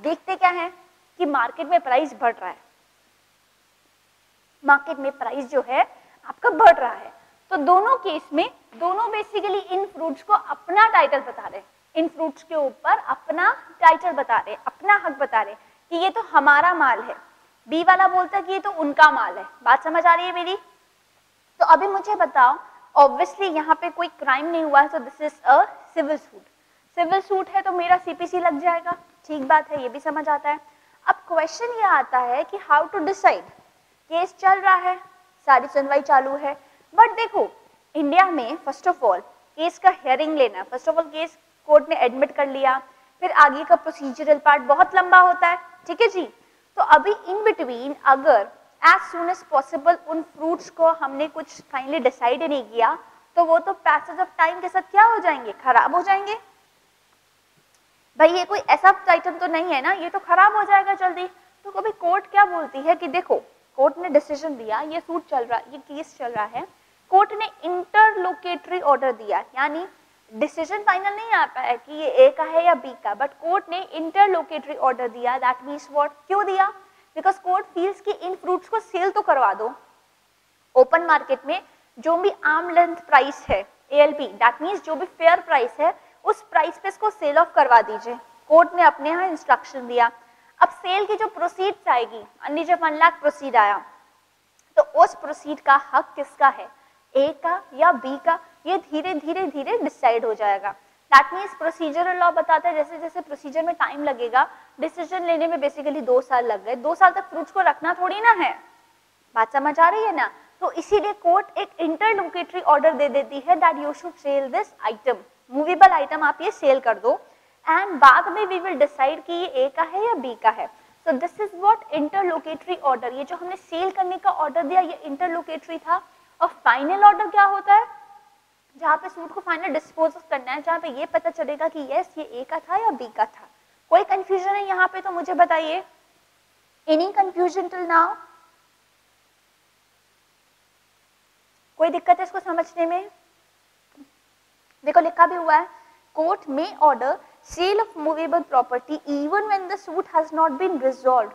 देखते क्या है कि मार्केट में प्राइस बढ़ रहा है, मार्केट में प्राइस जो है आपका बढ़ रहा है। तो दोनों केस में दोनों बेसिकली इन फ्रूट्स को अपना टाइटल बता रहे, इन फ्रूट्स के ऊपर अपना टाइटल बता रहे, अपना हक बता रहे कि ये तो हमारा माल है। बी वाला बोलता है कि ये तो उनका माल है। बात समझ आ रही है मेरी? तो अभी मुझे बताओ, ऑब्वियसली यहाँ पे कोई क्राइम नहीं हुआ है, तो this is a civil suit. Civil suit है तो मेरा सीपीसी लग जाएगा, ठीक बात है, ये भी समझ आता है। अब क्वेश्चन ये आता है कि हाउ टू डिसाइड, केस चल रहा है, सारी सुनवाई चालू है, बट देखो इंडिया में फर्स्ट ऑफ ऑल केस का हियरिंग लेना, first of all case court ने एडमिट कर लिया, फिर आगे का प्रोसीजरल पार्ट बहुत लंबा होता है, ठीक है जी। तो अभी इन बिटवीन अगर एज सून एज पॉसिबल उन फ्रूट्स को हमने कुछ फाइनली डिसाइड नहीं किया, तो वो तो पैसेज ऑफ टाइम के साथ क्या हो जाएंगे, खराब हो जाएंगे। भाई ये कोई ऐसा आइटम तो नहीं है ना, ये तो खराब हो जाएगा जल्दी। तो कभी कोर्ट क्या बोलती है कि देखो कोर्ट ने डिसीजन दिया, ये सूट चल रहा, ये केस चल रहा है, कोर्ट ने इंटरलोकेटरी ऑर्डर दिया, यानी डिसीजन फाइनल नहीं आता है कि ये ए का है या बी का, बट कोर्ट ने इंटरलोकेटरी ऑर्डर दिया। दैट मीन्स व्हाट, क्यों दिया, बिकॉज कोर्ट फील्स कि इन फ्रूट्स को सेल तो करवा दो ओपन मार्केट में, जो भी आर्म लेंथ प्राइस है ALP, दैट मीन्स जो भी फेयर प्राइस है उस प्राइस पे इसको सेल ऑफ करवा दीजिए। कोर्ट ने अपने यहाँ इंस्ट्रक्शन दिया। अब सेल की जो प्रोसीड्स आएगी, अन्य जब 1 लाख प्रोसीड आया, तो उस प्रोसीड का हक किसका है, ए का या बी का, ये धीरे धीरे धीरे डिसाइड हो जाएगा। दैट मीन्स प्रोसीजरल लॉ बताता है जैसे जैसे प्रोसीजर में टाइम लगेगा, डिसीजन लेने में बेसिकली 2 साल लग गए, 2 साल तक फ्रूट्स को रखना थोड़ी ना है। बात समझ आ रही है ना? तो इसीलिए कोर्ट एक इंटरलोकेटरी ऑर्डर दे देती है that you should sell this item, movable item आप ये सेल कर दो, एंड बाद में वी विल डिसाइड कि ये ए का है या बी का है। So this is what interlocutory order, ये जो हमने सेल करने का ऑर्डर दिया ये इंटरलोकेटरी था। और फाइनल ऑर्डर क्या होता है, जहाँ पे सूट को फाइनल डिस्पोज करना है, जहाँ पे ये पता चलेगा कि यस ये ए का था या बी का था। कोई कंफ्यूजन है यहाँ पे तो मुझे बताइए, एनी कंफ्यूजन टिल नाउ, कोई दिक्कत है इसको समझने में? देखो लिखा भी हुआ है, कोर्ट में order sale of movable property even when the suit has not been resolved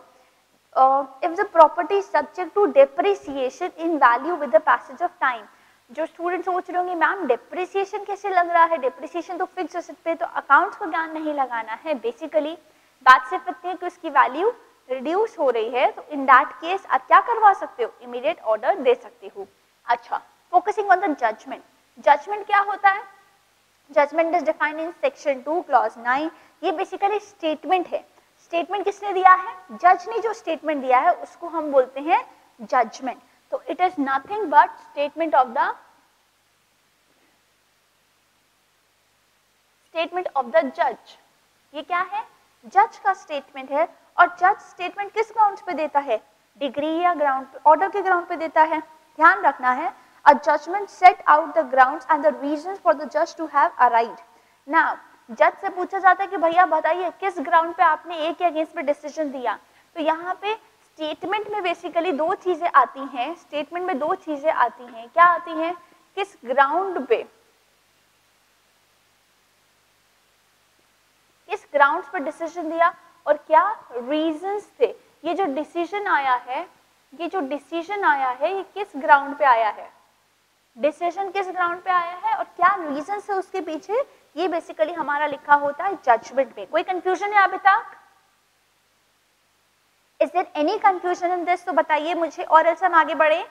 if the property is subject to depreciation in value with the passage of time। जो स्टूडेंट सोच रहे होंगे मैम डेप्रिसिएशन कैसे लग रहा है, depreciation तो fix asset पे, तो अकाउंट्स को ज्ञान नहीं लगाना है। बेसिकली बात सिर्फ इतनी है कि उसकी वैल्यू रिड्यूस हो रही है, तो इन दैट केस आप क्या करवा सकते हो, इमीडिएट ऑर्डर दे सकते हो। अच्छा, focusing on the judgement. Judgement क्या होता है, judgement is defined in section 2 clause 9। ये बेसिकली स्टेटमेंट है। स्टेटमेंट किसने दिया है, जज ने जो स्टेटमेंट दिया है उसको हम बोलते हैं जजमेंट। तो it is nothing but statement of the जज। ये क्या है, जज का स्टेटमेंट है। और जज स्टेटमेंट किस ग्राउंड पे देता है, डिग्री या ग्राउंड पे, ऑर्डर के ग्राउंड पे देता है। ध्यान रखना है, a judgement set out the grounds and the reasons for the जज टू हैव अराइव्ड। नाउ जज से पूछा जाता है कि भैया बताइए किस ग्राउंड पे आपने ए के अगेंस्ट में डिसीजन दिया। तो यहाँ पे स्टेटमेंट में बेसिकली 2 चीजें आती हैं, स्टेटमेंट में 2 चीजें आती हैं। क्या आती हैं, किस ग्राउंड पे, किस ग्राउंड्स पे डिसीजन दिया और क्या रीजंस थे। ये जो डिसीजन आया है, ये जो डिसीजन आया है ये किस ग्राउंड पे आया है, डिसीजन किस ग्राउंड पे आया है और क्या रीजंस है उसके पीछे, ये बेसिकली हमारा लिखा होता है जजमेंट में। कोई कंफ्यूजन है अभी तक? Is there any confusion in this? तो बताइए मुझे, और एल्स हम आगे बढ़े।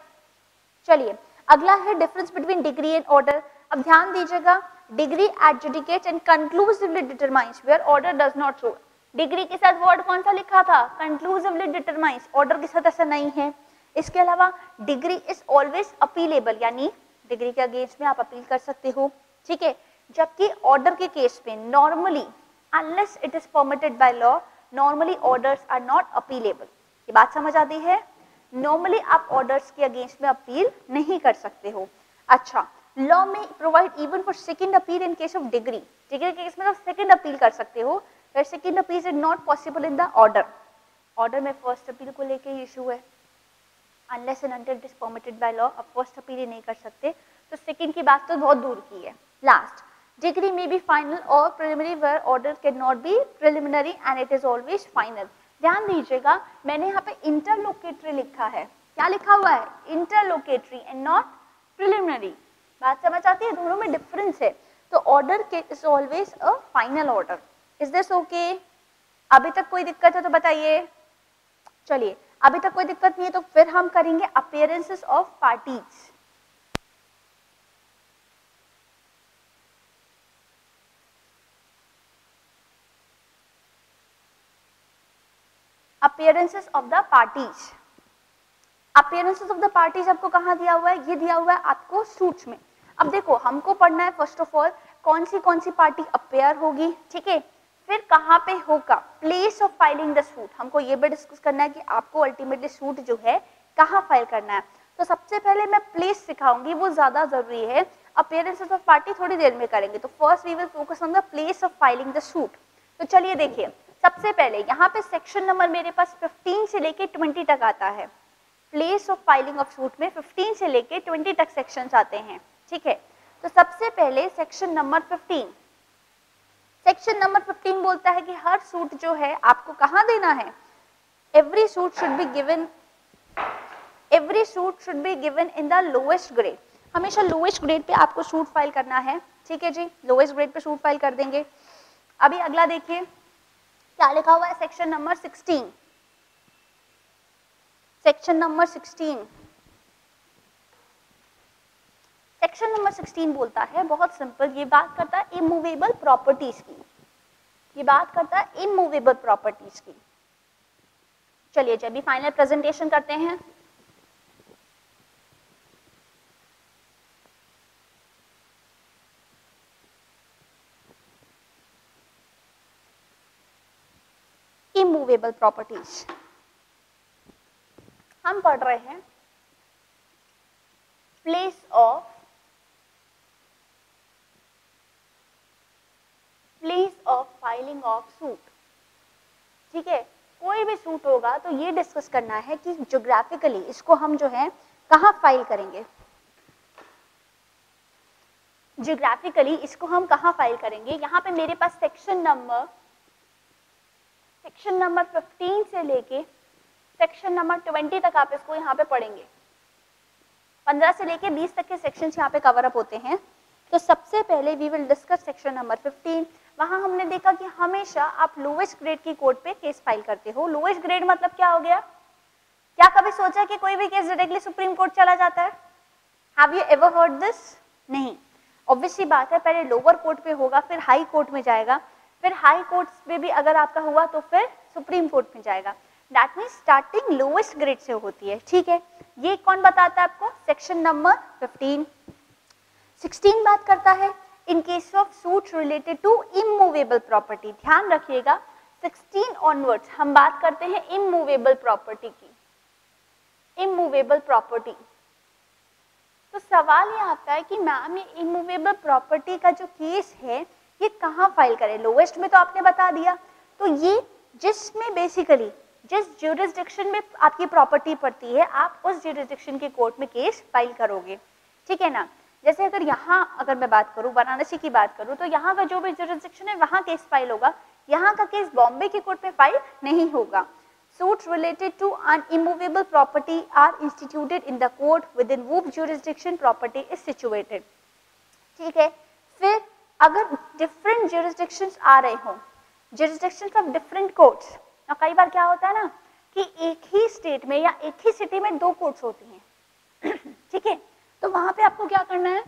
चलिए अगला है difference between degree and order. अब ध्यान दीजिएगा, degree adjudicates and conclusively determines where order does not show. Degree के साथ वर्ड कौन सा लिखा था, कंक्लूसिवली डिटरमाइंस, ऑर्डर के साथ ऐसा नहीं है। इसके अलावा डिग्री इज ऑलवेज अपीलेबल, यानी डिग्री के अगेंस्ट में आप अपील कर सकते हो, ठीक है। जबकि ऑर्डर के केस में normally unless it is permitted by law, normally orders are not appealable. ये बात समझ आती है? नॉर्मली आप ऑर्डर्स के अगेंस्ट में अपील नहीं कर सकते हो। अच्छा, लॉ में provide even for second appeal in case of degree, degree के केस में तो सेकंड अपील कर सकते हो, पर second appeal is not possible in the order. Order में फर्स्ट अपील को लेके इशू है, unless and until it is permitted by law, अब फर्स्ट अपील ही नहीं कर सकते, तो सेकंड की बात तो बहुत दूर की है। लास्ट, डिग्री में बी फाइनल और preliminary where order can not be preliminary and it is always final. ध्यान दीजिएगा, मैंने यहाँ पे इंटरलोकेटरी लिखा है, क्या लिखा हुआ है? Interlocutory and not preliminary. बात समझ आती है? दोनों में डिफरेंस है। तो order is always a final order. Is this okay? अभी तक कोई दिक्कत है तो बताइए। चलिए, अभी तक कोई दिक्कत नहीं है तो फिर हम करेंगे appearances of parties. Appearances of the parties. Appearances of the parties आपको कहाँ दिया हुआ है? ये दिया हुआ है आपको सूट्स में। अब देखो, हमको पढ़ना है फर्स्ट ऑफ ऑल कौन सी पार्टी अपीयर होगी, ठीक है, फिर कहाँ पे होगा, place of filing the suit. हमको ये भी डिस्कस करना है कि आपको अल्टीमेटली सूट जो है कहाँ फाइल करना है। तो सबसे पहले मैं प्लेस सिखाऊंगी, वो ज्यादा जरूरी है। अपीयरेंसेस ऑफ पार्टी थोड़ी देर में करेंगे, तो first we will focus on the place of filing the suit. तो चलिए देखिए, सबसे पहले यहाँ पे सेक्शन नंबर मेरे पास 15 से लेके 20 तक आता है। Place of filing of suit में 15 से लेके 20 तक सेक्शंस आते हैं, ठीक है। तो सबसे पहले सेक्शन नंबर 15, सेक्शन नंबर 15 बोलता है कि हर सूट जो है आपको कहाँ देना है? Every suit should be given in the lowest grade. हमेशा लोएस्ट ग्रेड पे आपको सूट फाइल करना है, ठीक है जी, लोएस्ट ग्रेड पे सूट फाइल कर देंगे। अभी अगला देखिए क्या लिखा हुआ है, section number 16, section number 16, section number 16 बोलता है, बहुत सिंपल, ये बात करता है इमूवेबल प्रॉपर्टीज की, ये बात करता है इमूवेबल प्रॉपर्टीज की। चलिए जब भी फाइनल प्रेजेंटेशन करते हैं, इमूवेबल प्रॉपर्टीज हम पढ़ रहे हैं place of filing of suit, ठीक है। कोई भी सूट होगा तो ये डिस्कस करना है कि ज्योग्राफिकली इसको हम जो है कहाँ फाइल करेंगे, ज्योग्राफिकली इसको हम कहाँ फाइल करेंगे। यहाँ पे मेरे पास सेक्शन नंबर 15 से लेके सेक्शन नंबर 20 तक आप इसको यहाँ पे पढ़ेंगे। 15 से लेके 20 तक के सेक्शंस यहाँ पे कवर अप होते हैं। तो सबसे पहले we will discuss section number 15। वहां हमने देखा कि हमेशा आप लोएस्ट ग्रेड की कोर्ट पे केस फाइल करते हो। लोएस्ट ग्रेड मतलब क्या हो गया? क्या कभी सोचा कि कोई भी केस डायरेक्टली सुप्रीम कोर्ट चला जाता है? Have you ever heard this? नहीं। ऑब्वियसली बात है, पहले लोअर कोर्ट पे होगा, फिर हाई कोर्ट में जाएगा, फिर हाई कोर्ट में भी अगर आपका हुआ तो फिर सुप्रीम कोर्ट में जाएगा। That means starting lowest grade से होती है, ठीक है। ये कौन बताता है आपको? Section number 15। 16 बात करता है in case of suit related to immovable property. ध्यान रखिएगा 16 ऑनवर्ड्स हम बात करते हैं इमूवेबल प्रॉपर्टी की, इमूवेबल प्रॉपर्टी। तो सवाल ये आता है कि मैम ये इमूवेबल प्रॉपर्टी का जो केस है ये कहाँ फाइल करें? लोएस्ट में तो आपने बता दिया, तो ये जिसमें बेसिकली जिस ज्यूरिसडिक्शन में आपकी प्रॉपर्टी पड़ती है आप उस ज्यूरिसडिक्शन के कोर्ट में केस फाइल करोगे, ठीक है ना। जैसे अगर यहाँ अगर मैं बात करूँ, वाराणसी की बात करूँ, तो यहाँ का जो भी ज्यूरिसडिक्शन है वहाँ केस फाइल होगा, यहाँ का केस बॉम्बे की कोर्ट में फाइल नहीं होगा। Suits related to an immovable property are instituted in the court within whose jurisdiction property is situated. ठीक है। फिर अगर different jurisdictions आ रहे हो, jurisdictions of different courts, और कई बार क्या होता है ना कि एक ही स्टेट में या एक ही सिटी में दो कोर्ट्स होती हैं, ठीक है। तो वहां पे आपको क्या करना है?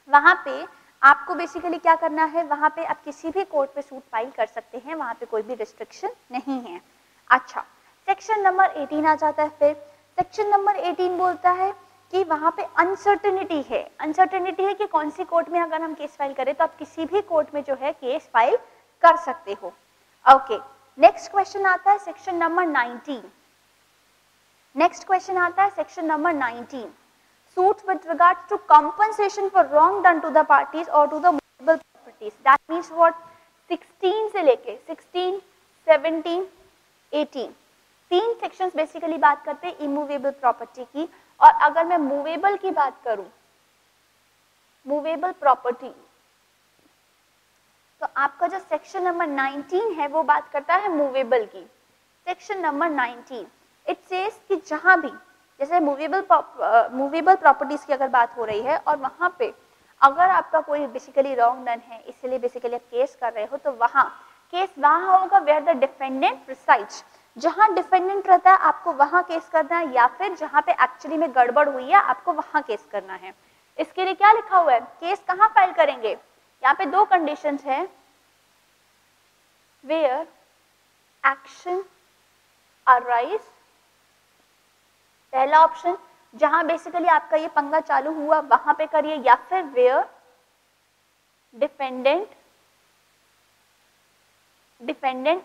वहां पे आपको बेसिकली क्या करना है, वहां पे आप किसी भी कोर्ट पे सूट फाइल कर सकते हैं, वहां पे कोई भी रिस्ट्रिक्शन नहीं है। अच्छा, सेक्शन नंबर 18 आ जाता है। फिर सेक्शन नंबर 18 बोलता है कि वहां पे अनसर्टेनिटी है, अनसर्टेनिटी है कि कौन सी कोर्ट में अगर हम केस फाइल करें तो आप किसी भी कोर्ट में जो है केस फाइल कर सकते हो। ओके, नेक्स्ट क्वेश्चन आता है सेक्शन नंबर 19। नेक्स्ट क्वेश्चन आता है section number 19, suits with regards to compensation for wrong done to the parties or to the movable properties. That means what? 16 से लेके 16, 17, 18 तीन सेक्शंस बेसिकली बात करते हैं इमूवेबल प्रॉपर्टी की। और अगर मैं मूवेबल की बात करूं, मूवेबल प्रॉपर्टी, तो आपका जो सेक्शन नंबर 19 है वो बात करता है मूवेबल की। सेक्शन नंबर 19 इट सेज कि जहां भी जैसे मूवेबल प्रॉपर्टीज की अगर बात हो रही है और वहां पे अगर आपका कोई बेसिकली रॉन्ग डन है, इसलिए बेसिकली आप केस कर रहे हो, तो वहां केस वहां होगा वेयर द डिफेंडेंट रिसाइड्स, जहां डिफेंडेंट रहता है आपको वहां केस करना है, या फिर जहां पे एक्चुअली में गड़बड़ हुई है आपको वहां केस करना है। इसके लिए क्या लिखा हुआ है, केस कहां फाइल करेंगे? यहाँ पे दो कंडीशंस है, वेयर एक्शन अराइज, पहला ऑप्शन जहां बेसिकली आपका ये पंगा चालू हुआ वहां पे करिए, या फिर where defendant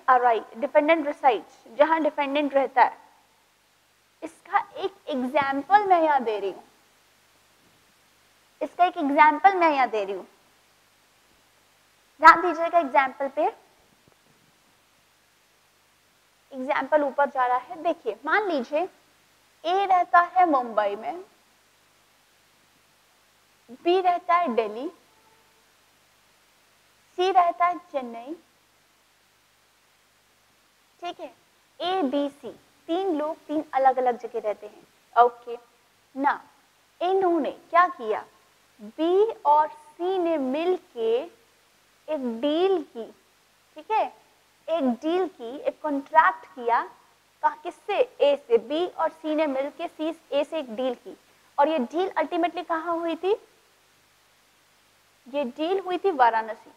arise, defendant resides, जहां डिफेंडेंट रहता है। इसका एक एग्जाम्पल मैं यहां दे रही हूं, इसका एक एग्जाम्पल मैं यहां दे रही हूं, ध्यान दीजिएगा एग्जाम्पल पे। एग्जाम्पल ऊपर जा रहा है, देखिए मान लीजिए ए रहता है मुंबई में, बी रहता है दिल्ली, सी रहता है चेन्नई, ठीक है। ए बी सी तीन लोग तीन अलग अलग जगह रहते हैं, ओके ना। इन्होंने क्या किया, बी और सी ने मिलके एक डील की, ठीक है, एक डील की, एक कॉन्ट्रैक्ट किया, किससे? ए से। बी और सी ने मिलके सी ए से एक डील की, और ये डील अल्टीमेटली कहाँ हुई थी? ये डील हुई थी वाराणसी,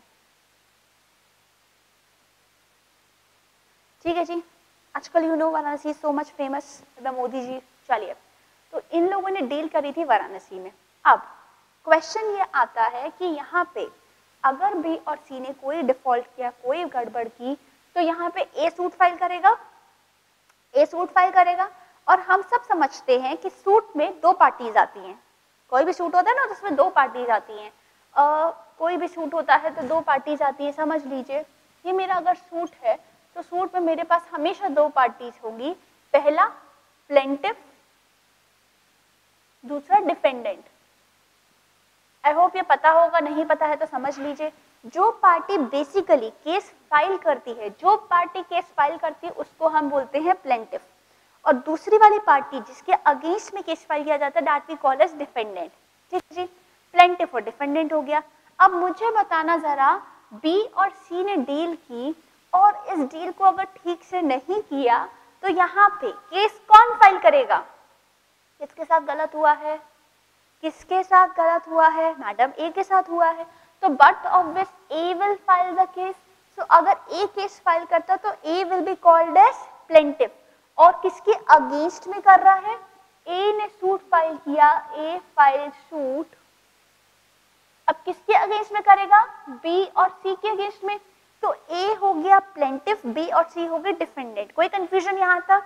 ठीक है जी। आजकल you know Varanasi so much famous the Modi ji. चलिए, तो इन लोगों ने डील करी थी वाराणसी में। अब क्वेश्चन ये आता है कि यहाँ पे अगर बी और सी ने कोई डिफॉल्ट किया, कोई गड़बड़ की, तो यहाँ पे ए सूट फाइल करेगा, ए सूट फाइल करेगा। और हम सब समझते हैं कि सूट में दो पार्टीज आती हैं, कोई भी सूट होता है ना जिसमें दो पार्टीज आती हैं, कोई भी सूट होता है तो दो पार्टीज आती हैं। समझ लीजिए ये मेरा अगर सूट है तो सूट में मेरे पास हमेशा दो पार्टीज होंगी, पहला प्लेंटिफ, दूसरा डिफेंडेंट। आई होप ये पता होगा, नहीं पता है तो समझ लीजिए। जो पार्टी बेसिकली केस फाइल करती है, जो पार्टी केस फाइल करती है उसको हम बोलते हैं प्लेंटिफ, और दूसरी वाली पार्टी जिसके अगेंस्ट में केस फाइल किया जाता है that we call as defendant, ठीक है जी। प्लेंटिफ और डिफेंडेंट हो गया। अब मुझे बताना जरा, बी और सी ने डील की और इस डील को अगर ठीक से नहीं किया तो यहाँ पे केस कौन फाइल करेगा? किसके साथ गलत हुआ है? किसके साथ गलत हुआ है? मैडम ए के साथ हुआ है, तो but obvious A will file the case. So अगर ए केस फाइल करता तो A will be called as plaintiff, और किसके अगेंस्ट में कर रहा है? ए ने सूट फाइल किया, ए फाइल सूट। अब किसके अगेंस्ट में करेगा? बी और सी के अगेंस्ट में। तो ए हो गया प्लेंटिफ, बी और सी हो गए डिफेंडेंट। कोई कंफ्यूजन यहाँ तक?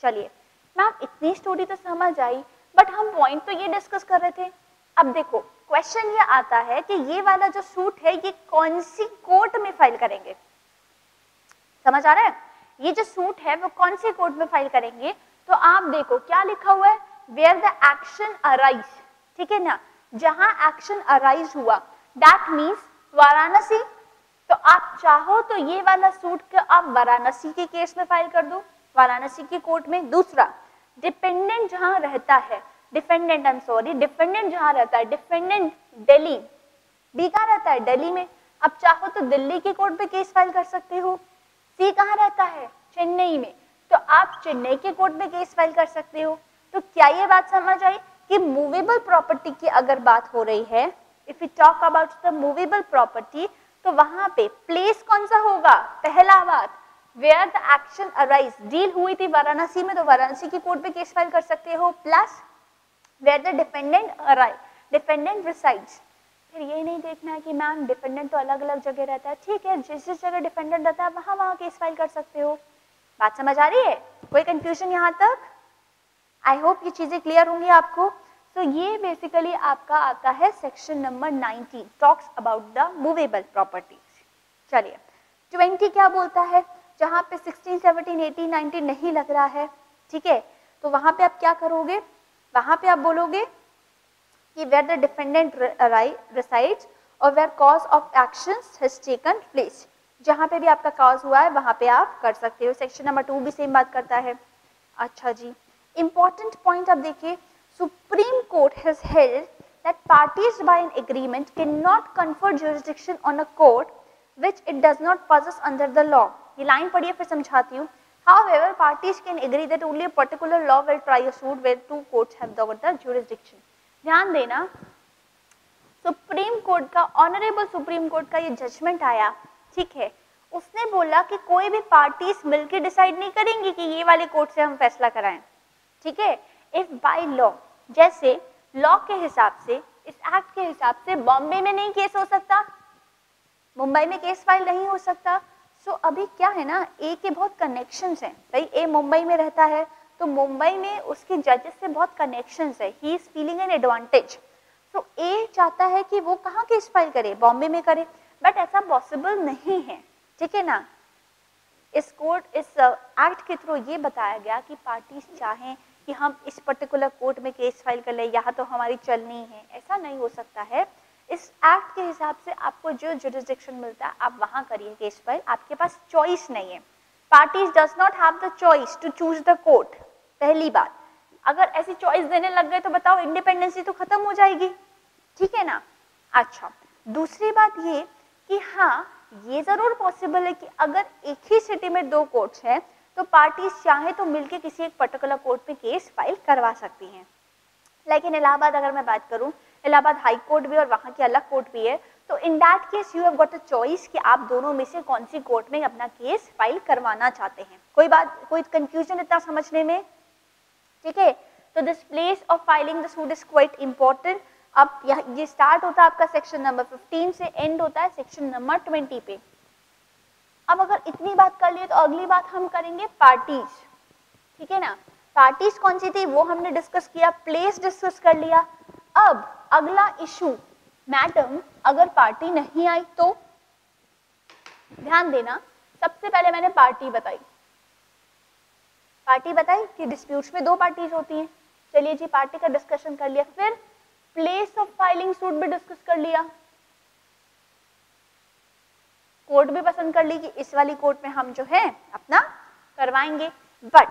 चलिए मैम इतनी स्टोरी तो समझ आई, बट हम पॉइंट तो ये डिस्कस कर रहे थे। अब देखो क्वेश्चन ये आता है कि ये वाला जो सूट है ये कौन सी कोर्ट में फाइल करेंगे? समझ आ रहा है? ये जो सूट है वो कौन सी कोर्ट में फाइल करेंगे? तो आप देखो क्या लिखा हुआ है, वेयर द एक्शन अराइज, ठीक है ना, जहां एक्शन अराइज हुआ, दैट मीन्स वाराणसी। तो आप चाहो तो ये वाला सूट का आप वाराणसी के केस में फाइल कर दो, वाराणसी की कोर्ट में। दूसरा, डिपेंडेंट जहां रहता है, defendant, I am sorry, defendant जहां रहता है, डिफेंडेंट दिल्ली, बी कहां रहता है? दिल्ली में। अब चाहो तो दिल्ली की कोर्ट पे केस फाइल कर सकते हो। सी कहां रहता है? चेन्नई में, तो आप चेन्नई के कोर्ट में केस फाइल कर सकते हो। तो क्या ये बात समझ आई कि मूवेबल प्रॉपर्टी की अगर बात हो रही है, if you talk about the movable property, तो वहां पे प्लेस कौन सा होगा? पहला बात, where the action arise, deal हुई थी वाराणसी में तो वाराणसी की कोर्ट पे केस फाइल कर सकते हो, plus where the defendant arise, defendant resides. फिर ये नहीं देखना है कि मैम डिफेंडेंट तो अलग अलग जगह रहता है, ठीक है, जिस जिस जगह डिफेंडेंट रहता है वहां वहां केस फाइल कर सकते हो। बात समझ आ रही है? कोई कंफ्यूजन यहाँ तक? आई होप ये चीजें क्लियर होंगी आपको। तो ये बेसिकली आपका आता है section number 19, talks about the movable properties. चलिए 20 क्या बोलता है, जहाँ पे 16, 17, 18, 19 नहीं लग रहा है, ठीक है, तो वहां पे आप क्या करोगे, वहां पे आप बोलोगे कि where the defendant resides or where cause of actions has taken place, जहाँ पे भी आपका cause हुआ है वहां पे आप कर सकते हो। सेक्शन नंबर 2 भी सेम बात करता है। अच्छा जी, इंपॉर्टेंट पॉइंट अब देखिए, supreme court has held that parties by an agreement cannot confer jurisdiction on a court which it does not possess under the law। ये लाइन पढ़िए फिर समझाती हूँ। However, parties can agree that only a particular law will try a suit where two courts have the jurisdiction। ध्यान देना, supreme court का, honourable supreme court का ये जजमेंट आया, ठीक है, उसने बोला कि कोई भी पार्टीज मिलकर डिसाइड नहीं करेंगी कि ये वाले कोर्ट से हम फैसला कराएं, ठीक है। इफ बाय लॉ, जैसे लॉ के हिसाब से, इस एक्ट के हिसाब से बॉम्बे में नहीं केस हो सकता, मुंबई में केस फाइल नहीं हो सकता। सो अभी क्या है ना, ए के बहुत कनेक्शंस हैं, भाई ए मुंबई में रहता है तो मुंबई में उसके जजेस से बहुत कनेक्शंस है, he is feeling an advantage. So A चाहता है कि वो कहाँ केस फाइल करे, बॉम्बे में करे, बट ऐसा पॉसिबल नहीं है, ठीक है ना। इस एक्ट के थ्रू ये बताया गया कि पार्टीज चाहें कि हम इस पर्टिकुलर कोर्ट में केस फाइल कर ले, यहाँ तो हमारी चलनी है, ऐसा नहीं हो सकता है। इस एक्ट के हिसाब से आपको जो जुरिस्डिक्शन मिलता है आप वहाँ करिए केस फाइल, आपके पास चॉइस नहीं है। Parties does not have the choice to choose the court. पहली बात, अगर ऐसी चॉइस देने लग गए तो बताओ इंडिपेंडेंसी तो खत्म हो जाएगी, ठीक है ना। अच्छा, दूसरी बात ये कि हाँ, ये जरूर पॉसिबल है कि अगर एक ही सिटी में दो कोर्ट्स हैं तो पार्टीज चाहे तो मिलके किसी एक पर्टिकुलर कोर्ट पे केस फाइल करवा सकती हैं। लेकिन इलाहाबाद अगर मैं बात करूं, इलाहाबाद हाई कोर्ट भी और वहां की अलग कोर्ट भी है, तो in that case you have got a choice कि आप दोनों में से कौन सी कोर्ट में अपना केस फाइल करवाना चाहते हैं। कोई कंफ्यूजन इतना समझने में, ठीक है। तो this place of filing the suit is quite important. अब ये स्टार्ट होता है आपका सेक्शन नंबर 15 से, एंड होता है सेक्शन नंबर 20 पे। अब अगर इतनी बात कर लिए तो अगली बात हम करेंगे पार्टीज, ठीक है ना। पार्टीज कौन सी थी वो हमने डिस्कस किया, प्लेस डिस्कस कर लिया। अब अगला इशू, मैडम अगर पार्टी नहीं आई तो, ध्यान देना, सबसे पहले मैंने पार्टी बताई कि डिस्प्यूट्स में दो पार्टीज होती हैं। चलिए जी, पार्टी का डिस्कशन कर लिया। फिर प्लेस ऑफ फाइलिंग सूट भी डिस्कस कर लिया, कोर्ट भी पसंद कर ली कि इस वाली कोर्ट में हम जो है अपना करवाएंगे। बट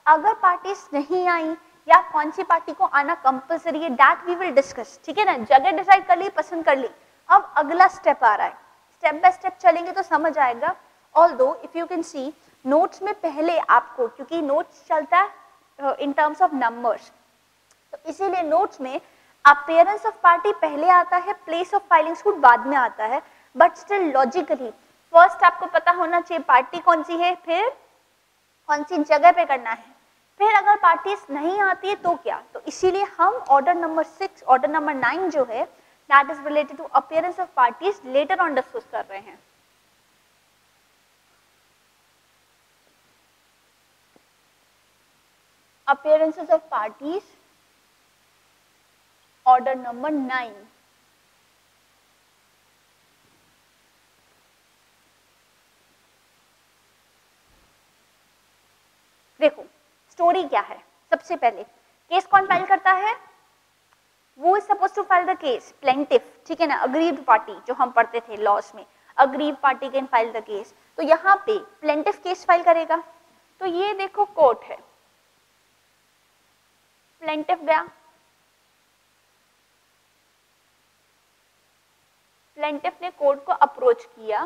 अगर पार्टीज नहीं आई या कौन सी पार्टी को आना कंपलसरी है, दैट वी विल डिस्कस, ठीक है ना। जगह डिसाइड कर ली, पसंद कर ली। अब अगला स्टेप आ रहा है, स्टेप बाय स्टेप चलेंगे तो समझ आएगा। Although if you can see notes में पहले आपको, क्योंकि नोट्स चलता है इन टर्म्स ऑफ नंबर्स, तो इसीलिए नोट्स में अपीयरेंस ऑफ पार्टी पहले आता है, प्लेस ऑफ फाइलिंग सूट बाद में आता है। बट स्टिल लॉजिकली फर्स्ट आपको पता होना चाहिए पार्टी कौन सी है, फिर कौन सी जगह पे करना है, फिर अगर पार्टीज नहीं आती है तो क्या। तो इसीलिए हम ऑर्डर नंबर 6, ऑर्डर नंबर 9 जो है that is related to appearance of parties later on discuss कर रहे हैं। Appearances of parties, order number 9। देखो स्टोरी क्या है, सबसे पहले केस कौन फाइल करता है, वो is suppose to file the case, plaintiff, ठीक है ना, अग्रीव्ड पार्टी जो हम पढ़ते थे लॉस में, aggrieved party can file the case. तो यहाँ पे प्लेंटिफ केस फाइल करेगा। तो ये देखो कोर्ट है, प्लेंटिफ गया, प्लेंटिफ ने कोर्ट को अप्रोच किया,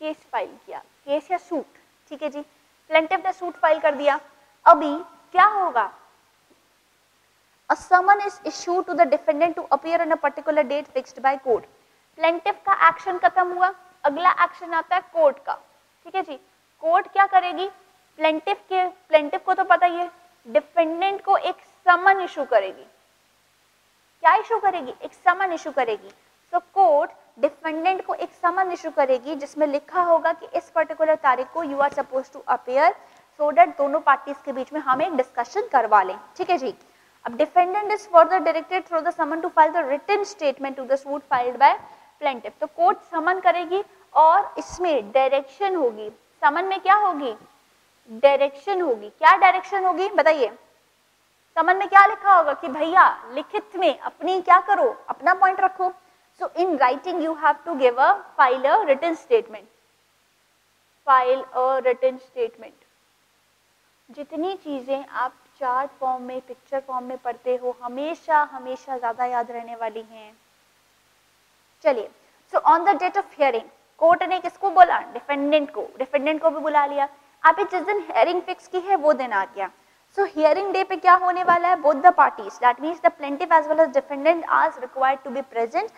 केस फाइल किया, केस या सूट, ठीक है जी। प्लेंटिफ ने सूट फाइल कर दिया। अभी क्या होगा, a summon is issued to the defendant to appear on a particular date fixed by court। Plaintiff का एक्शन खत्म हुआ, अगला एक्शन आता है कोर्ट का, ठीक है जी। कोर्ट क्या करेगी, प्लेंटिफ को तो पता ही है, डिफेंडेंट को एक समन इशू करेगी। क्या इशू करेगी, एक समन इशू करेगी। सो कोर्ट डिफेंडेंट को एक समन इशू करेगी जिसमें लिखा होगा कि इस पर्टिकुलर तारीख को you are suppose to appear so that दोनों पार्टीज के बीच में हम एक डिस्कशन करवा लें, ठीक है जी। अब defendant is further directed through the summon to file the written statement to the suit filed by plaintiff. तो कोर्ट समन करेगी और इसमें डायरेक्शन होगी, समन में क्या होगी, डायरेक्शन होगी। क्या डायरेक्शन होगी बताइए, समन में क्या लिखा होगा कि भैया लिखित में अपनी क्या करो, अपना पॉइंट रखो। So in writing you have to give a file a written statement, file a written statement. जितनी चीजें आप चार्ट फॉर्म में, पिक्चर फॉर्म में पढ़ते हो, हमेशा हमेशा ज्यादा याद रहने वाली हैं। चलिए, so on the date of hearing court ने किसको बोला, डिफेंडेंट को, डिफेंडेंट को भी बुला लिया। आप जिस दिन हियरिंग फिक्स की है वो दिन आ गया। सो हियरिंग डे पे क्या होने वाला है, both the parties that means the plaintiff as well as defendant are required to be present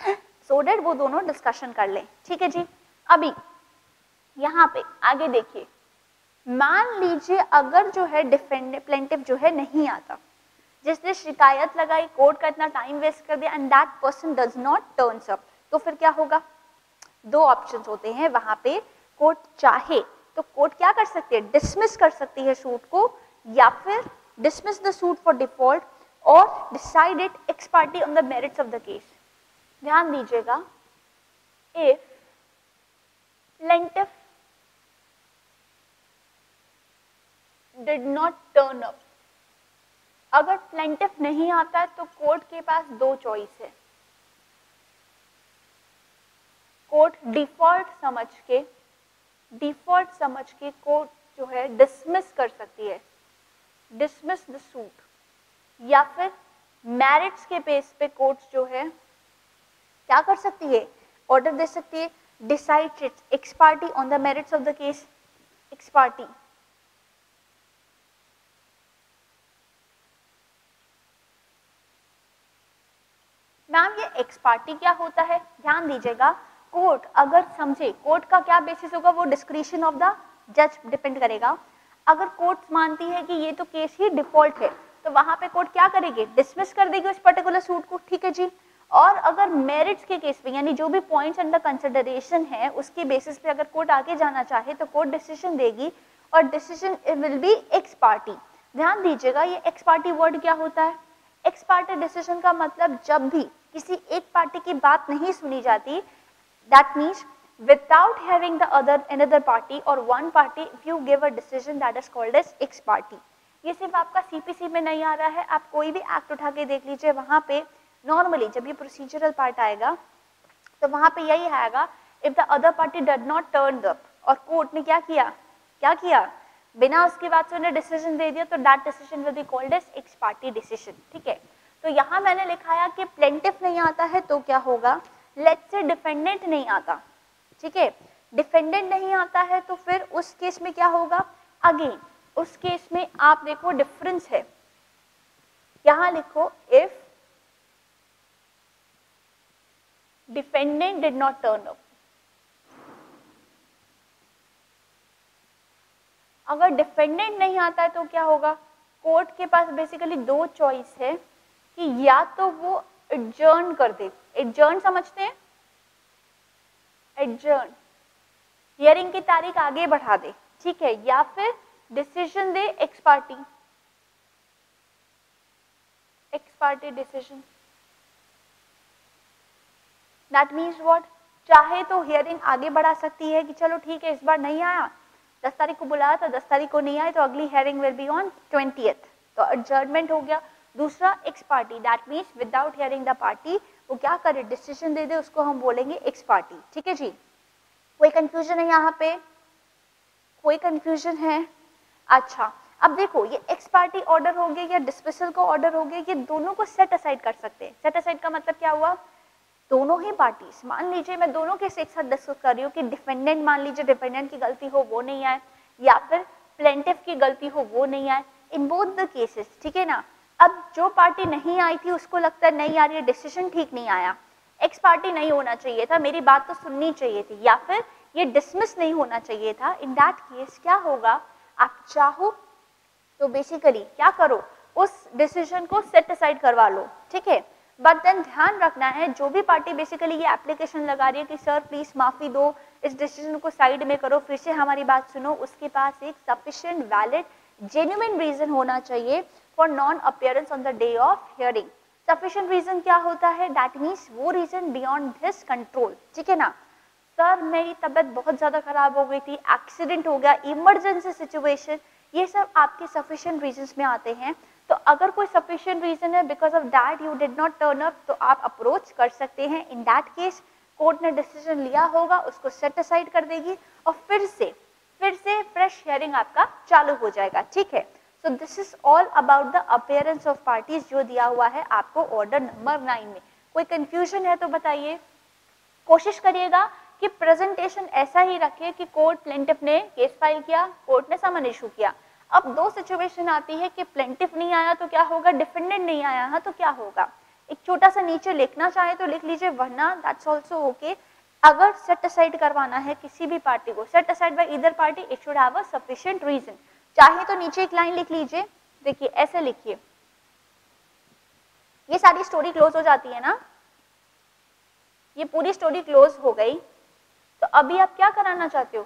so that वो दोनों डिस्कशन कर लें, ठीक है जी। अभी यहाँ पे आगे देखिए, मान लीजिए अगर जो है डिफेंडेंट प्लेंटिफ जो है नहीं आता, जिसने शिकायत लगाई, कोर्ट का इतना टाइम वेस्ट कर दिया and that person does not turns up, तो फिर क्या होगा, दो ऑप्शंस होते हैं वहां पे। कोर्ट चाहे तो कोर्ट क्या कर सकती है, डिसमिस कर सकती है सूट को, या फिर dismiss the suit for default और decide it ex parte on the merits of the case. ध्यान दीजिएगा, if plaintiff did not turn up, अगर प्लेंटिफ नहीं आता है तो कोर्ट के पास दो चॉइस है। कोर्ट डिफॉल्ट समझ के कोर्ट जो है डिसमिस कर सकती है, डिसमिस द सूट, या फिर मैरिट्स के बेस पे कोर्ट जो है क्या कर सकती है, ऑर्डर दे सकती है, decide it's x parte on the merits of the case, x party. Ma'am ये एक्स पार्टी क्या होता है, ध्यान दीजिएगा, कोर्ट अगर समझे, कोर्ट का क्या बेसिस होगा, वो डिस्क्रिशन ऑफ द जज डिपेंड करेगा। अगर कोर्ट मानती है कि ये तो केस ही डिफॉल्ट है, तो वहां पे कोर्ट क्या करेगी, डिसमिस कर देगी उस पर्टिकुलर सूट को, ठीक है जी। और अगर मेरिट्स के केस पे, यानी जो भी पॉइंट्स अंडर कंसिडरेशन है उसके बेसिस पे अगर कोर्ट आगे जाना चाहे तो कोर्ट डिसीजन देगी और decision will B x party. ध्यान दीजिएगा, ये एक्स पार्टी वर्ड क्या होता है, एक्स पार्टी डिसीजन का मतलब जब भी किसी एक पार्टी की बात नहीं सुनी जाती, that means without hearing the another party or one party, if you give a decision that is called as ex party। ये सिर्फ आपका सीपीसी में नहीं आ रहा है, आप कोई भी एक्ट उठा के देख लीजिए, वहां पे नॉर्मली जब ये प्रोसीजरल पार्ट आएगा तो वहां पे यही आएगा, if the other party did not turn up, और कोर्ट ने क्या किया, बिना उसकी बात सुने डिसीजन दे दिया, तो that decision will be called as ex parte decision, ठीक है। तो यहाँ मैंने लिखाया कि प्लेंटिफ नहीं आता है तो क्या होगा, लेट्स से डिफेंडेंट नहीं आता, ठीक है, डिफेंडेंट नहीं आता है तो फिर उस केस में क्या होगा, अगेन उस केस में आप देखो डिफरेंस है, यहां लिखो if defendant did not turn up. अगर डिफेंडेंट नहीं आता है तो क्या होगा, कोर्ट के पास बेसिकली दो चॉइस है कि या तो वो एडजर्न कर दे, एडजर्न समझते हैं, एडजर्न हियरिंग की तारीख आगे बढ़ा दे, ठीक है, या फिर decision they x parte decision. That means what, चाहे तो हियरिंग आगे बढ़ा सकती है कि चलो ठीक है इस बार नहीं आया, 10 तारीख को बुलाया था, 10 तारीख को नहीं आए तो अगली hearing will be on 20th, तो एडजर्नमेंट हो गया। दूसरा x party, that means without hearing the party वो क्या करे, डिसीजन दे दे, उसको हम बोलेंगे एक्स पार्टी, ठीक है जी। कोई कंफ्यूजन है यहाँ पे, कोई कंफ्यूजन है? अच्छा, अब देखो ये एक्स पार्टी ऑर्डर हो गया या डिस्मिसल का ऑर्डर हो गया, ये दोनों को सेट असाइड कर सकते हैं। सेट असाइड का मतलब क्या हुआ, दोनों ही पार्टीज, मान लीजिए मैं दोनों केस एक साथ डिस्कस कर रही हूँ कि डिफेंडेंट, मान लीजिए डिफेंडेंट की गलती हो वो नहीं आए, या फिर प्लेंटिफ की गलती हो वो नहीं आए, इन बोथ द केसेस, ठीक है ना। अब जो पार्टी नहीं आई थी उसको लगता है नहीं यार ये डिसीजन ठीक नहीं आया, एक्स पार्टी नहीं होना चाहिए था, मेरी बात तो सुननी चाहिए थी, या फिर ये डिसमिस नहीं होना चाहिए था। इन दैट केस क्या होगा, आप चाहो तो बेसिकली क्या करो, उस डिसीजन को सेट असाइड करवा लो, ठीक है। बट देन ध्यान रखना है जो भी पार्टी बेसिकली ये एप्लीकेशन लगा रही है कि सर प्लीज माफी दो, इस डिसीजन को साइड में करो, फिर से हमारी बात सुनो, उसके पास एक सफिशिएंट वैलिड जेन्युइन रीजन होना चाहिए for non appearance on the day of hearing. Sufficient reason क्या होता है? दैट मीन्स वो रीजन बियॉन्ड हिज कंट्रोल, ठीक है ना। सर मेरी तबीयत बहुत ज्यादा खराब हो गई थी, एक्सीडेंट हो गया, इमरजेंसी सिचुएशन, ये सब आपके सफिशिएंट रीजंस में आते हैं। तो अगर कोई सफिशिएंट रीजन है because of that you did not turn up, तो आप अप्रोच कर सकते हैं। इन दैट केस कोर्ट ने डिसीजन लिया होगा, उसको सेट असाइड कर देगी और फिर से फ्रेश हियरिंग आपका चालू हो जाएगा, ठीक है। So this is all about the appearance of parties जो दिया हुआ है आपको ऑर्डर नंबर 9 में। कोई कंफ्यूजन है तो बताइए। कोशिश करिएगा कि प्रेजेंटेशन ऐसा ही रखे कि कोर्ट प्लेंटिफ ने केस फाइल किया, कोर्ट ने समन इशू किया। अब दो सिचुएशन आती है कि प्लेंटिफ नहीं आया तो क्या होगा, डिफेंडेंट नहीं आया है तो क्या होगा। एक छोटा सा नीचे लिखना चाहे तो लिख लीजिए, वरना दैट्स आल्सो ओके। अगर सेट असाइड करवाना है किसी भी पार्टी को, set aside by either party, it should have a sufficient reason. चाहे तो नीचे एक लाइन लिख लीजिए, देखिए ऐसे लिखिए, ये सारी स्टोरी क्लोज हो जाती है ना, ये पूरी स्टोरी क्लोज हो गई। तो अभी आप क्या कराना चाहते हो?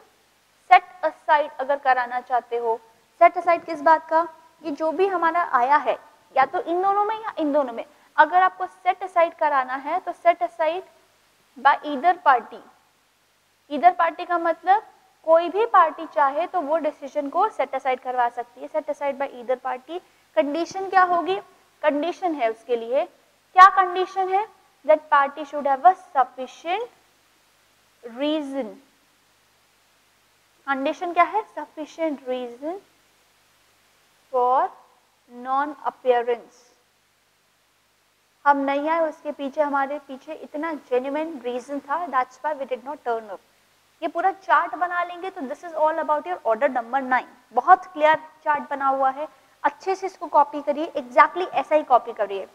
सेट असाइड अगर कराना चाहते हो, सेट असाइड किस बात का? कि जो भी हमारा आया है या तो इन दोनों में या इन दोनों में, अगर आपको सेट असाइड कराना है तो set aside by either party. Either party का मतलब कोई भी पार्टी चाहे तो वो डिसीजन को सेट असाइड करवा सकती है, set aside by either party. Condition क्या होगी? कंडीशन है उसके लिए, क्या कंडीशन है? That party should have a sufficient reason. Condition क्या है? Sufficient reason for non appearance. हम नहीं आए, उसके पीछे हमारे पीछे इतना जेन्युइन रीजन था, that's why we did not turn up. ये पूरा चार्ट बना लेंगे तो this is all about your order number 9। बहुत क्लियर चार्ट बना हुआ है, अच्छे से इसको कॉपी करिए, एग्जैक्टली ऐसा ही कॉपी करिए।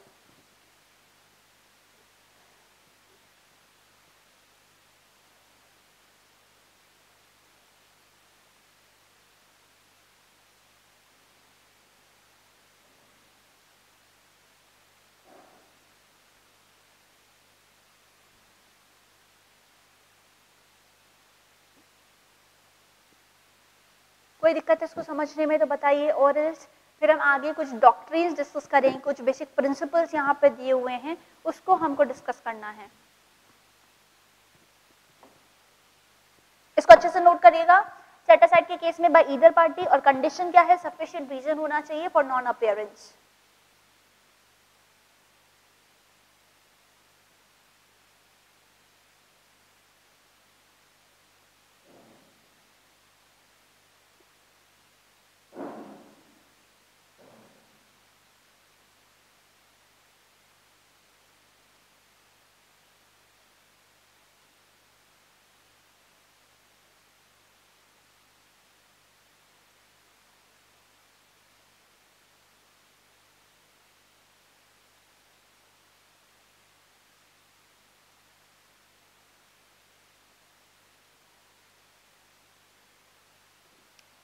कोई दिक्कत है इसको समझने में तो बताइए, और फिर हम आगे कुछ डॉक्ट्रिन्स डिस्कस करेंगे, कुछ बेसिक प्रिंसिपल्स यहाँ पे दिए हुए हैं, उसको हमको डिस्कस करना है। इसको अच्छे से नोट करिएगा। सेट असाइड के केस में बाय ईदर पार्टी, और कंडीशन क्या है? सफिशिएंट रीजन होना चाहिए फॉर नॉन अपीयरेंस।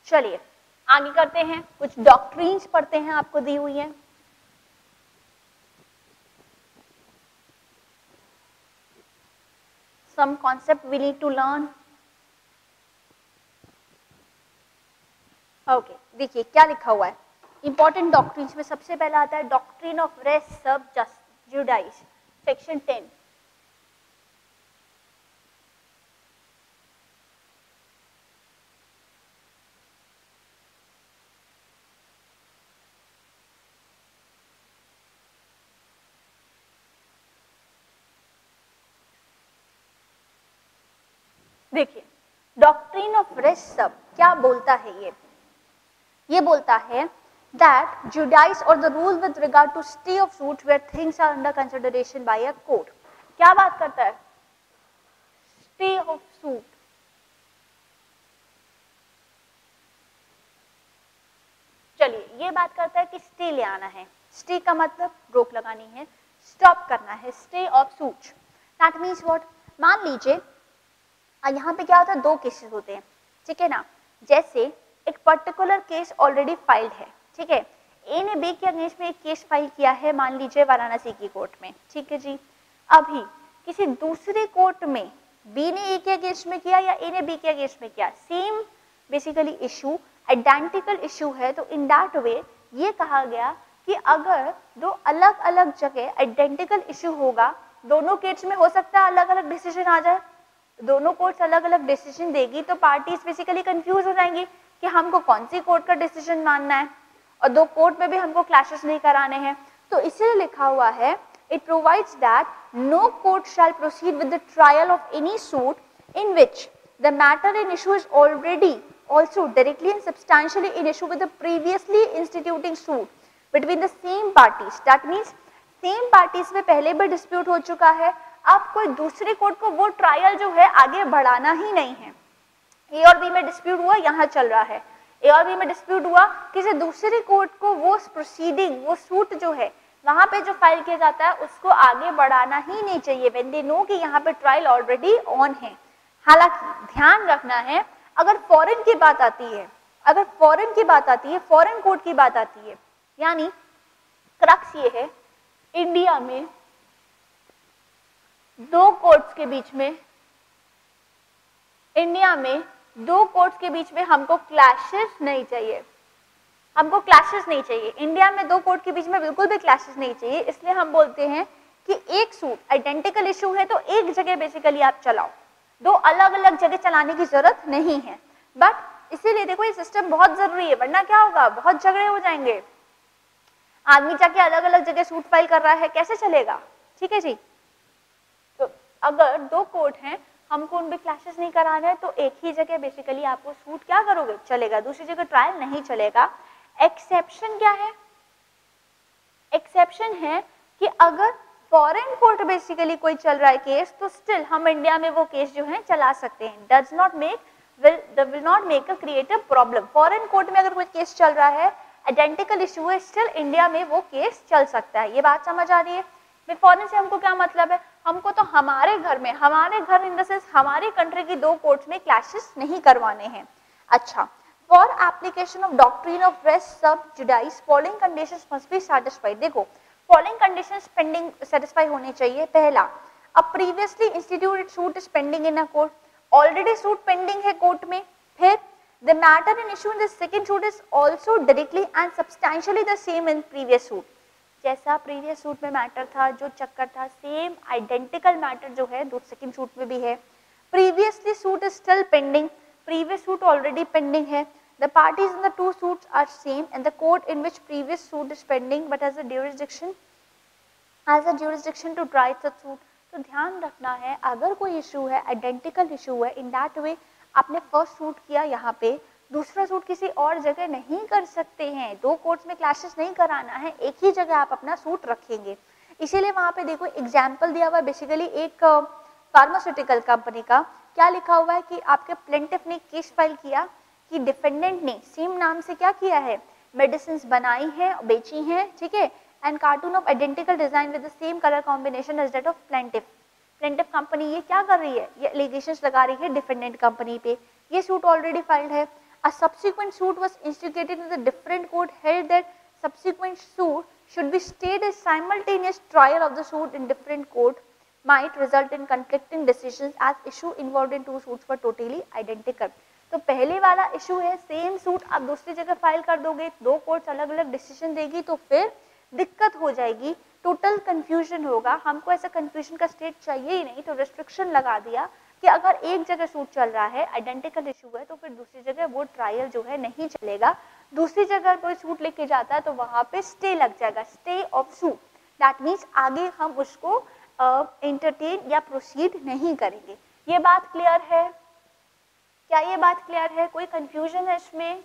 चलिए आगे करते हैं, कुछ डॉक्ट्रिन्स पढ़ते हैं, आपको दी हुई है। Some concept we need to learn. Okay, देखिए क्या लिखा हुआ है। इंपॉर्टेंट डॉक्ट्रिन्स में सबसे पहला आता है doctrine of res sub जुडाइस, section 10। देखिए डॉक्ट्रिन ऑफ रेस सब क्या बोलता है? ये बोलता है that judice or the rule with regard to stay of suit where things are under consideration by a court। क्या बात करता है? stay of suit। चलिए ये बात करता है कि स्टे ले आना है। स्टे का मतलब रोक लगानी है, स्टॉप करना है, stay of suit. That means what? मान लीजिए यहाँ पे क्या होता है, दो केसेस होते हैं, ठीक है ना। जैसे एक पर्टिकुलर केस ऑलरेडी फाइल्ड है, ठीक है, ए ने बी के अगेंस्ट में एक केस फाइल किया है, मान लीजिए वाराणसी की कोर्ट में, ठीक है जी। अभी किसी दूसरे कोर्ट में बी ने ए के अगेंस्ट में किया या ए ने बी के अगेंस्ट में किया, same basically issue, identical issue है, तो इन दैट वे ये कहा गया कि अगर दो अलग अलग जगह आइडेंटिकल इशू होगा, दोनों केस में हो सकता है अलग अलग डिसीजन आ जाए, दोनों कोर्ट्स अलग अलग डिसीजन देगी तो पार्टीज बेसिकली कंफ्यूज हो जाएंगी कि हमको कौन सी कोर्ट का डिसीजन मानना है, और दो कोर्ट में भी हमको क्लैशेस नहीं कराने हैं। तो इसीलिए लिखा हुआ है, it provides that no court shall proceed with the trial of any suit in which the matter in issue is already also directly and substantially in issue with the previously instituting suit between the same parties. That means same parties में पहले भी dispute हो चुका है, अब कोई दूसरे court को वो ट्रायल जो है आगे बढ़ाना ही नहीं है। ए और बी में डिस्प्यूट हुआ, यहाँ चल रहा है, ए और बी में डिस्प्यूट हुआ, किसी दूसरे कोर्ट को वो प्रोसीडिंग, वो सूट जो है वहां पे जो फाइल किया जाता है उसको आगे बढ़ाना ही नहीं चाहिए, व्हेन दे नो कि यहाँ पे ट्रायल ऑलरेडी ऑन है। हालांकि ध्यान रखना है, अगर फॉरेन की बात आती है, अगर फॉरेन की बात आती है, फॉरेन कोर्ट की बात आती है, यानी क्रक्स ये है, इंडिया में दो कोर्ट्स के बीच में, इंडिया में दो कोर्ट्स के बीच में हमको क्लैशेस नहीं चाहिए, हमको क्लैशेस नहीं चाहिए, इंडिया में दो कोर्ट के बीच में बिल्कुल भी क्लैशेस नहीं चाहिए। इसलिए हम बोलते हैं कि एक सूट आइडेंटिकल इशू है तो एक जगह बेसिकली आप चलाओ, दो अलग अलग जगह चलाने की जरूरत नहीं है। बट इसीलिए देखो ये सिस्टम बहुत जरूरी है, वरना क्या होगा, बहुत झगड़े हो जाएंगे, आदमी जाके अलग अलग जगह सूट फाइल कर रहा है, कैसे चलेगा, ठीक है जी। तो अगर दो कोर्ट हैं, हमको उनमें क्लैशेस नहीं कराना है, तो एक ही जगह बेसिकली आपको सूट क्या करोगे, चलेगा, दूसरी जगह ट्रायल नहीं चलेगा। एक्सेप्शन क्या है, एक्सेप्शन है कि अगर फॉरेन कोर्ट बेसिकली कोई चल रहा है केस, तो स्टिल हम इंडिया में वो केस जो है चला सकते हैं, does not make will not make a create a problem. Foreign court में अगर कोई केस चल रहा है, आइडेंटिकल इशू है, स्टिल इंडिया में वो केस चल सकता है। ये बात समझ आ रही है? मैं फॉरेन से हमको क्या मतलब है, हमको तो हमारे घर में, हमारे घर इन द सेंस हमारी कंट्री की दो कोर्ट्स में क्लैशेस नहीं करवाने हैं। अच्छा, for application of doctrine of res sub judice following conditions must be satisfied. देखो फॉलोइंग कंडीशंस पेंडिंग सेटिस्फाई होने चाहिए। पहला, a previously instituted suit is pending in a court, already suit pending है कोर्ट में। फिर the matter in issue in the second suit is also directly and substantially the same in previous suit. जैसा previous suit में matter था, जो चक्कर था, same identical matter जो है दो सेकंड सूट में भी है। Previously suit is still pending, previous suit already pending है। The parties in the two suits are same and the court in which previous suit is pending but has a jurisdiction to try such suit। तो ध्यान रखना है, अगर कोई issue है, identical issue है, in that way आपने first suit किया, यहाँ पे दूसरा सूट किसी और जगह नहीं कर सकते हैं, दो कोर्ट्स में क्लैशेस नहीं कराना है, एक ही जगह आप अपना सूट रखेंगे। इसीलिए वहाँ पे देखो एग्जाम्पल दिया हुआ है बेसिकली एक फार्मास्यूटिकल कंपनी का। क्या लिखा हुआ है कि आपके प्लेंटिफ ने केस फाइल किया कि डिफेंडेंट ने सेम नाम से क्या किया है, मेडिसिन बनाई है, बेची हैं, ठीक है, and carton of identical design with the same colour combination as that of plaintiff. Plaintiff company ये क्या कर रही है, ये एलिगेशंस लगा रही है डिफेंडेंट कंपनी पे। ये सूट ऑलरेडी फाइल्ड है। A subsequent suit was instigated in the different court held that subsequent suit should be stayed as simultaneous trial of the suit in different court might result in conflicting decisions as issue involved in two suits were totally identical। तो पहले वाला issue है, same suit आप दूसरी जगह file कर दोगे, दो कोर्ट्स अलग अलग डिसीजन देगी तो फिर दिक्कत हो जाएगी, टोटल कंफ्यूजन होगा। हमको ऐसा कंफ्यूजन का स्टेट चाहिए ही नहीं, तो रिस्ट्रिक्शन लगा दिया कि अगर एक जगह सूट चल रहा है, आइडेंटिकल इशू है, तो फिर दूसरी जगह वो ट्रायल जो है नहीं चलेगा। दूसरी जगह कोई सूट लेके जाता है तो वहां पे स्टे लग जाएगा, stay of suit. That means आगे हम उसको एंटरटेन या प्रोसीड नहीं करेंगे। ये बात क्लियर है? क्या ये बात क्लियर है? कोई कंफ्यूजन है इसमें?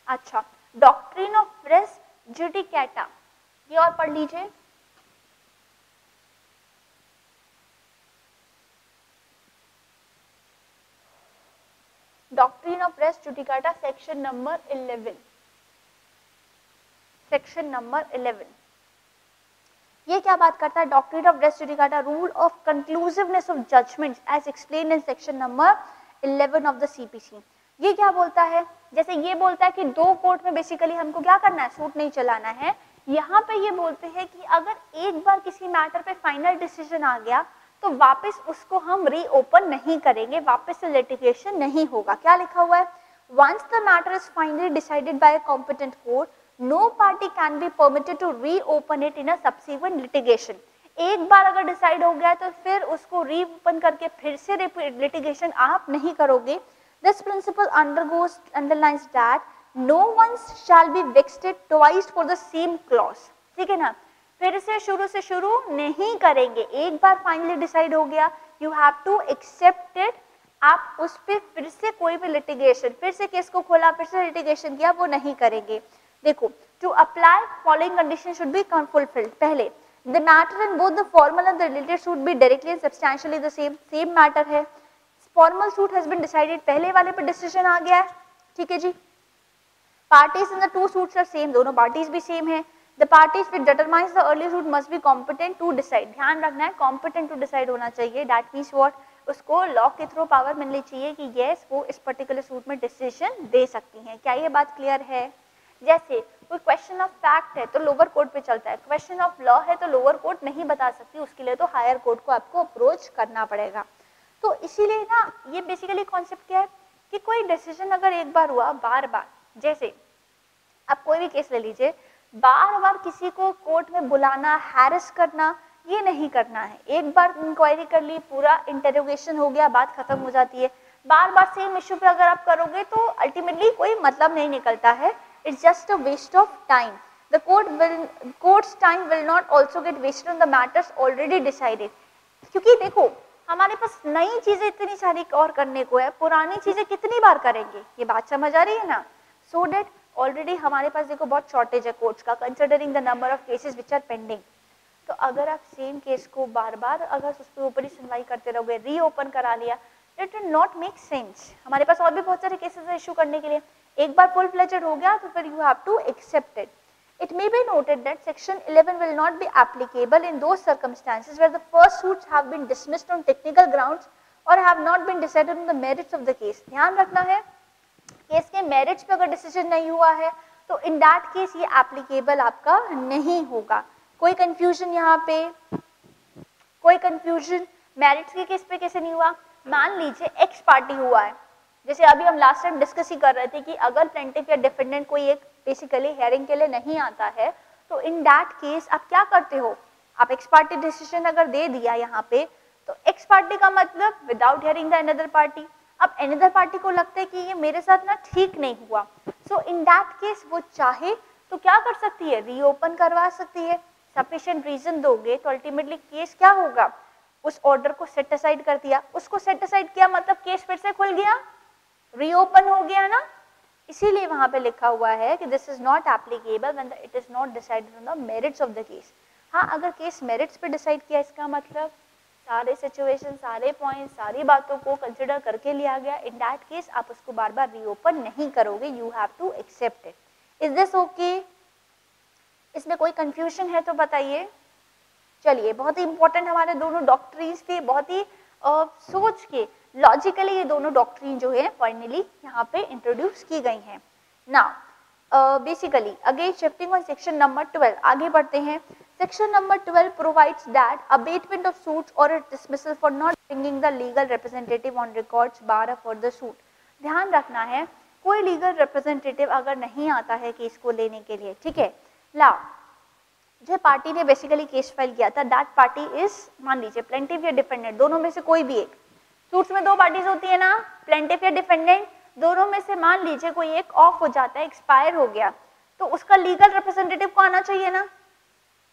अच्छा, डॉक्ट्रिन ऑफ रेस जुडिकेटा, ये और पढ़ लीजिए। Doctrine of res judicata section number 11, section number 11 ये क्या बात करता है? Doctrine of res judicata, rule of conclusiveness of judgements as explained in section number 11 of the CPC. ये क्या बोलता है जैसे ये बोलता है कि 2 कोर्ट में बेसिकली हमको क्या करना है, सूट नहीं चलाना है। यहाँ पे ये बोलते हैं कि अगर एक बार किसी मैटर पे फाइनल डिसीजन आ गया तो वापस उसको हम रीओपन नहीं करेंगे, वापस से लिटिगेशन नहीं होगा। क्या लिखा हुआ है, once the matter is finally decided by a competent court, no party can be permitted to reopen it in a subsequent litigation. एक बार अगर डिसाइड हो गया तो फिर उसको रीओपन करके फिर से लिटिगेशन आप नहीं करोगे। This principle underlines that no one shall be vexed twice for the same clause। ठीक है ना, फिर से शुरू नहीं करेंगे, एक बार फाइनली डिसाइड हो गया, you have to accept it. आप उस पर फिर से कोई भी लिटिगेशन, फिर से केस को खोला, फिर से लिटिगेशन किया, वो नहीं करेंगे। देखो, to apply following condition should be fulfilled. पहले, the matter in both the formal and the related should be directly and substantially the same matter है। Formal suit has been decided, पहले वाले पे डिसीजन आ गया है, ठीक है जी। Parties in the two suits are same, दोनों parties भी same है। The parties which determines the earlier suit must be competent to decide। ध्यान रखना है, competent to decide होना चाहिए। That means what? उसको लॉ के थ्रू पावर मिलनी चाहिए कि yes वो इस पर्टिकुलर सूट में डिसीजन दे सकती हैं। क्या ये बात क्लियर है? जैसे कोई क्वेश्चन ऑफ फैक्ट है तो लोअर कोर्ट पे चलता है, क्वेश्चन ऑफ लॉ है तो लोअर कोर्ट नहीं बता सकती, उसके लिए तो हायर कोर्ट को आपको अप्रोच करना पड़ेगा। तो इसीलिए ना ये बेसिकली कॉन्सेप्ट क्या है कि कोई डिसीजन अगर एक बार हुआ, बार बार, जैसे आप कोई भी केस ले लीजिए, बार बार किसी को कोर्ट में बुलाना, हैरेस करना, ये नहीं करना है। एक बार इंक्वायरी कर ली, पूरा इंटरोगेशन हो गया, बात खत्म हो जाती है। बार बार सेम इश्यू पे अगर आप करोगे तो अल्टीमेटली कोई मतलब नहीं निकलता है, it's just a waste of time. The court's time will not also get wasted on the matters already decided. क्योंकि देखो, हमारे पास नई चीजें इतनी सारी और करने को है, पुरानी चीजें कितनी बार करेंगे, ये बात समझ आ रही है ना। सो दैट ऑलरेडी हमारे पास देखो बहुत शॉर्टेज है कोर्ट्स का, considering the number of cases which are pending. तो अगर आप सेम केस को बार बार अगर उस पर ऊपर ही सुनवाई करते रहोगे, रीओपन करा लिया, it will not make sense. हमारे पास और भी बहुत सारे केसेस है इशू करने के लिए, एक बार फुल फ्लेजेड हो गया तो फिर you have to accept it. It may be noted that Section 11 will not be applicable in those circumstances where the first suits have been dismissed on technical grounds or have not been decided on the merits of the case। ध्यान रखना है, case के merits पे अगर decision नहीं हुआ है तो इन दैट केस ये एप्लीकेबल आपका नहीं होगा। कोई कंफ्यूजन यहाँ पे, कोई कंफ्यूजन मेरिट्स के केस पे कैसे नहीं हुआ? मान लीजिए एक्स पार्टी हुआ है, जैसे अभी हम लास्ट टाइम डिस्कस ही कर रहे थे कि अगर प्लेंटिफ या डिफेंडेंट कोई एक बेसिकली हेयरिंग के लिए नहीं आता है तो इन दैट केस आप क्या करते हो? आप एक्स पार्टी डिसीजन अगर दे दिया यहाँ पे तो एक्स पार्टी का मतलब without hearing the another party. अब अनदर पार्टी को लगता है कि ये मेरे साथ ना ठीक नहीं हुआ, सो इन दैट केस वो चाहे तो क्या कर सकती है? रीओपन करवा सकती है। सफिशिएंट रीजन दोगे तो अल्टीमेटली केस क्या होगा? उस ऑर्डर को सेट असाइड कर दिया, उसको सेट असाइड किया मतलब केस फिर से खुल गया, रीओपन हो गया ना। इसीलिए वहां पे लिखा हुआ है कि this is not applicable when it is not decided on the merits of the case. हाँ, अगर केस मेरिट्स पे डिसाइड किया, इसका मतलब सारे सिचुएशन, सारे पॉइंट, सारी बातों को कंसिडर करके लिया गया, इन दैट केस आप उसको बार बार रीओपन नहीं करोगे, you have to accept it. Is this okay? इसमें कोई कंफ्यूजन है तो बताइए। चलिए, बहुत ही इंपॉर्टेंट हमारे दोनों डॉक्ट्रिन्स थे, बहुत ही सोच के लॉजिकली ये दोनों डॉक्ट्रिन जो है फाइनली यहाँ पे इंट्रोड्यूस की गई हैं। Now basically again shifting on section number 12, आगे बढ़ते हैं। Section number 12 provides that abatement of suits और dismissal for not bringing the legal representative on records bar for the suit. ध्यान रखना है, कोई लीगल रिप्रेजेंटेटिव अगर नहीं आता है केस को लेने के लिए, ठीक है, ला जो पार्टी ने बेसिकली केस फाइल किया था, दैट पार्टी इज, मान लीजिए प्लेंटिफ या डिफेंडेंट, दोनों में से कोई भी एक। सूट्स में दो पार्टीज होती है ना, प्लेंटिफ या डिफेंडेंट, दोनों में से मान लीजिए कोई एक ऑफ हो जाता है, एक्सपायर हो गया, तो उसका लीगल रिप्रेजेंटेटिव को आना चाहिए ना।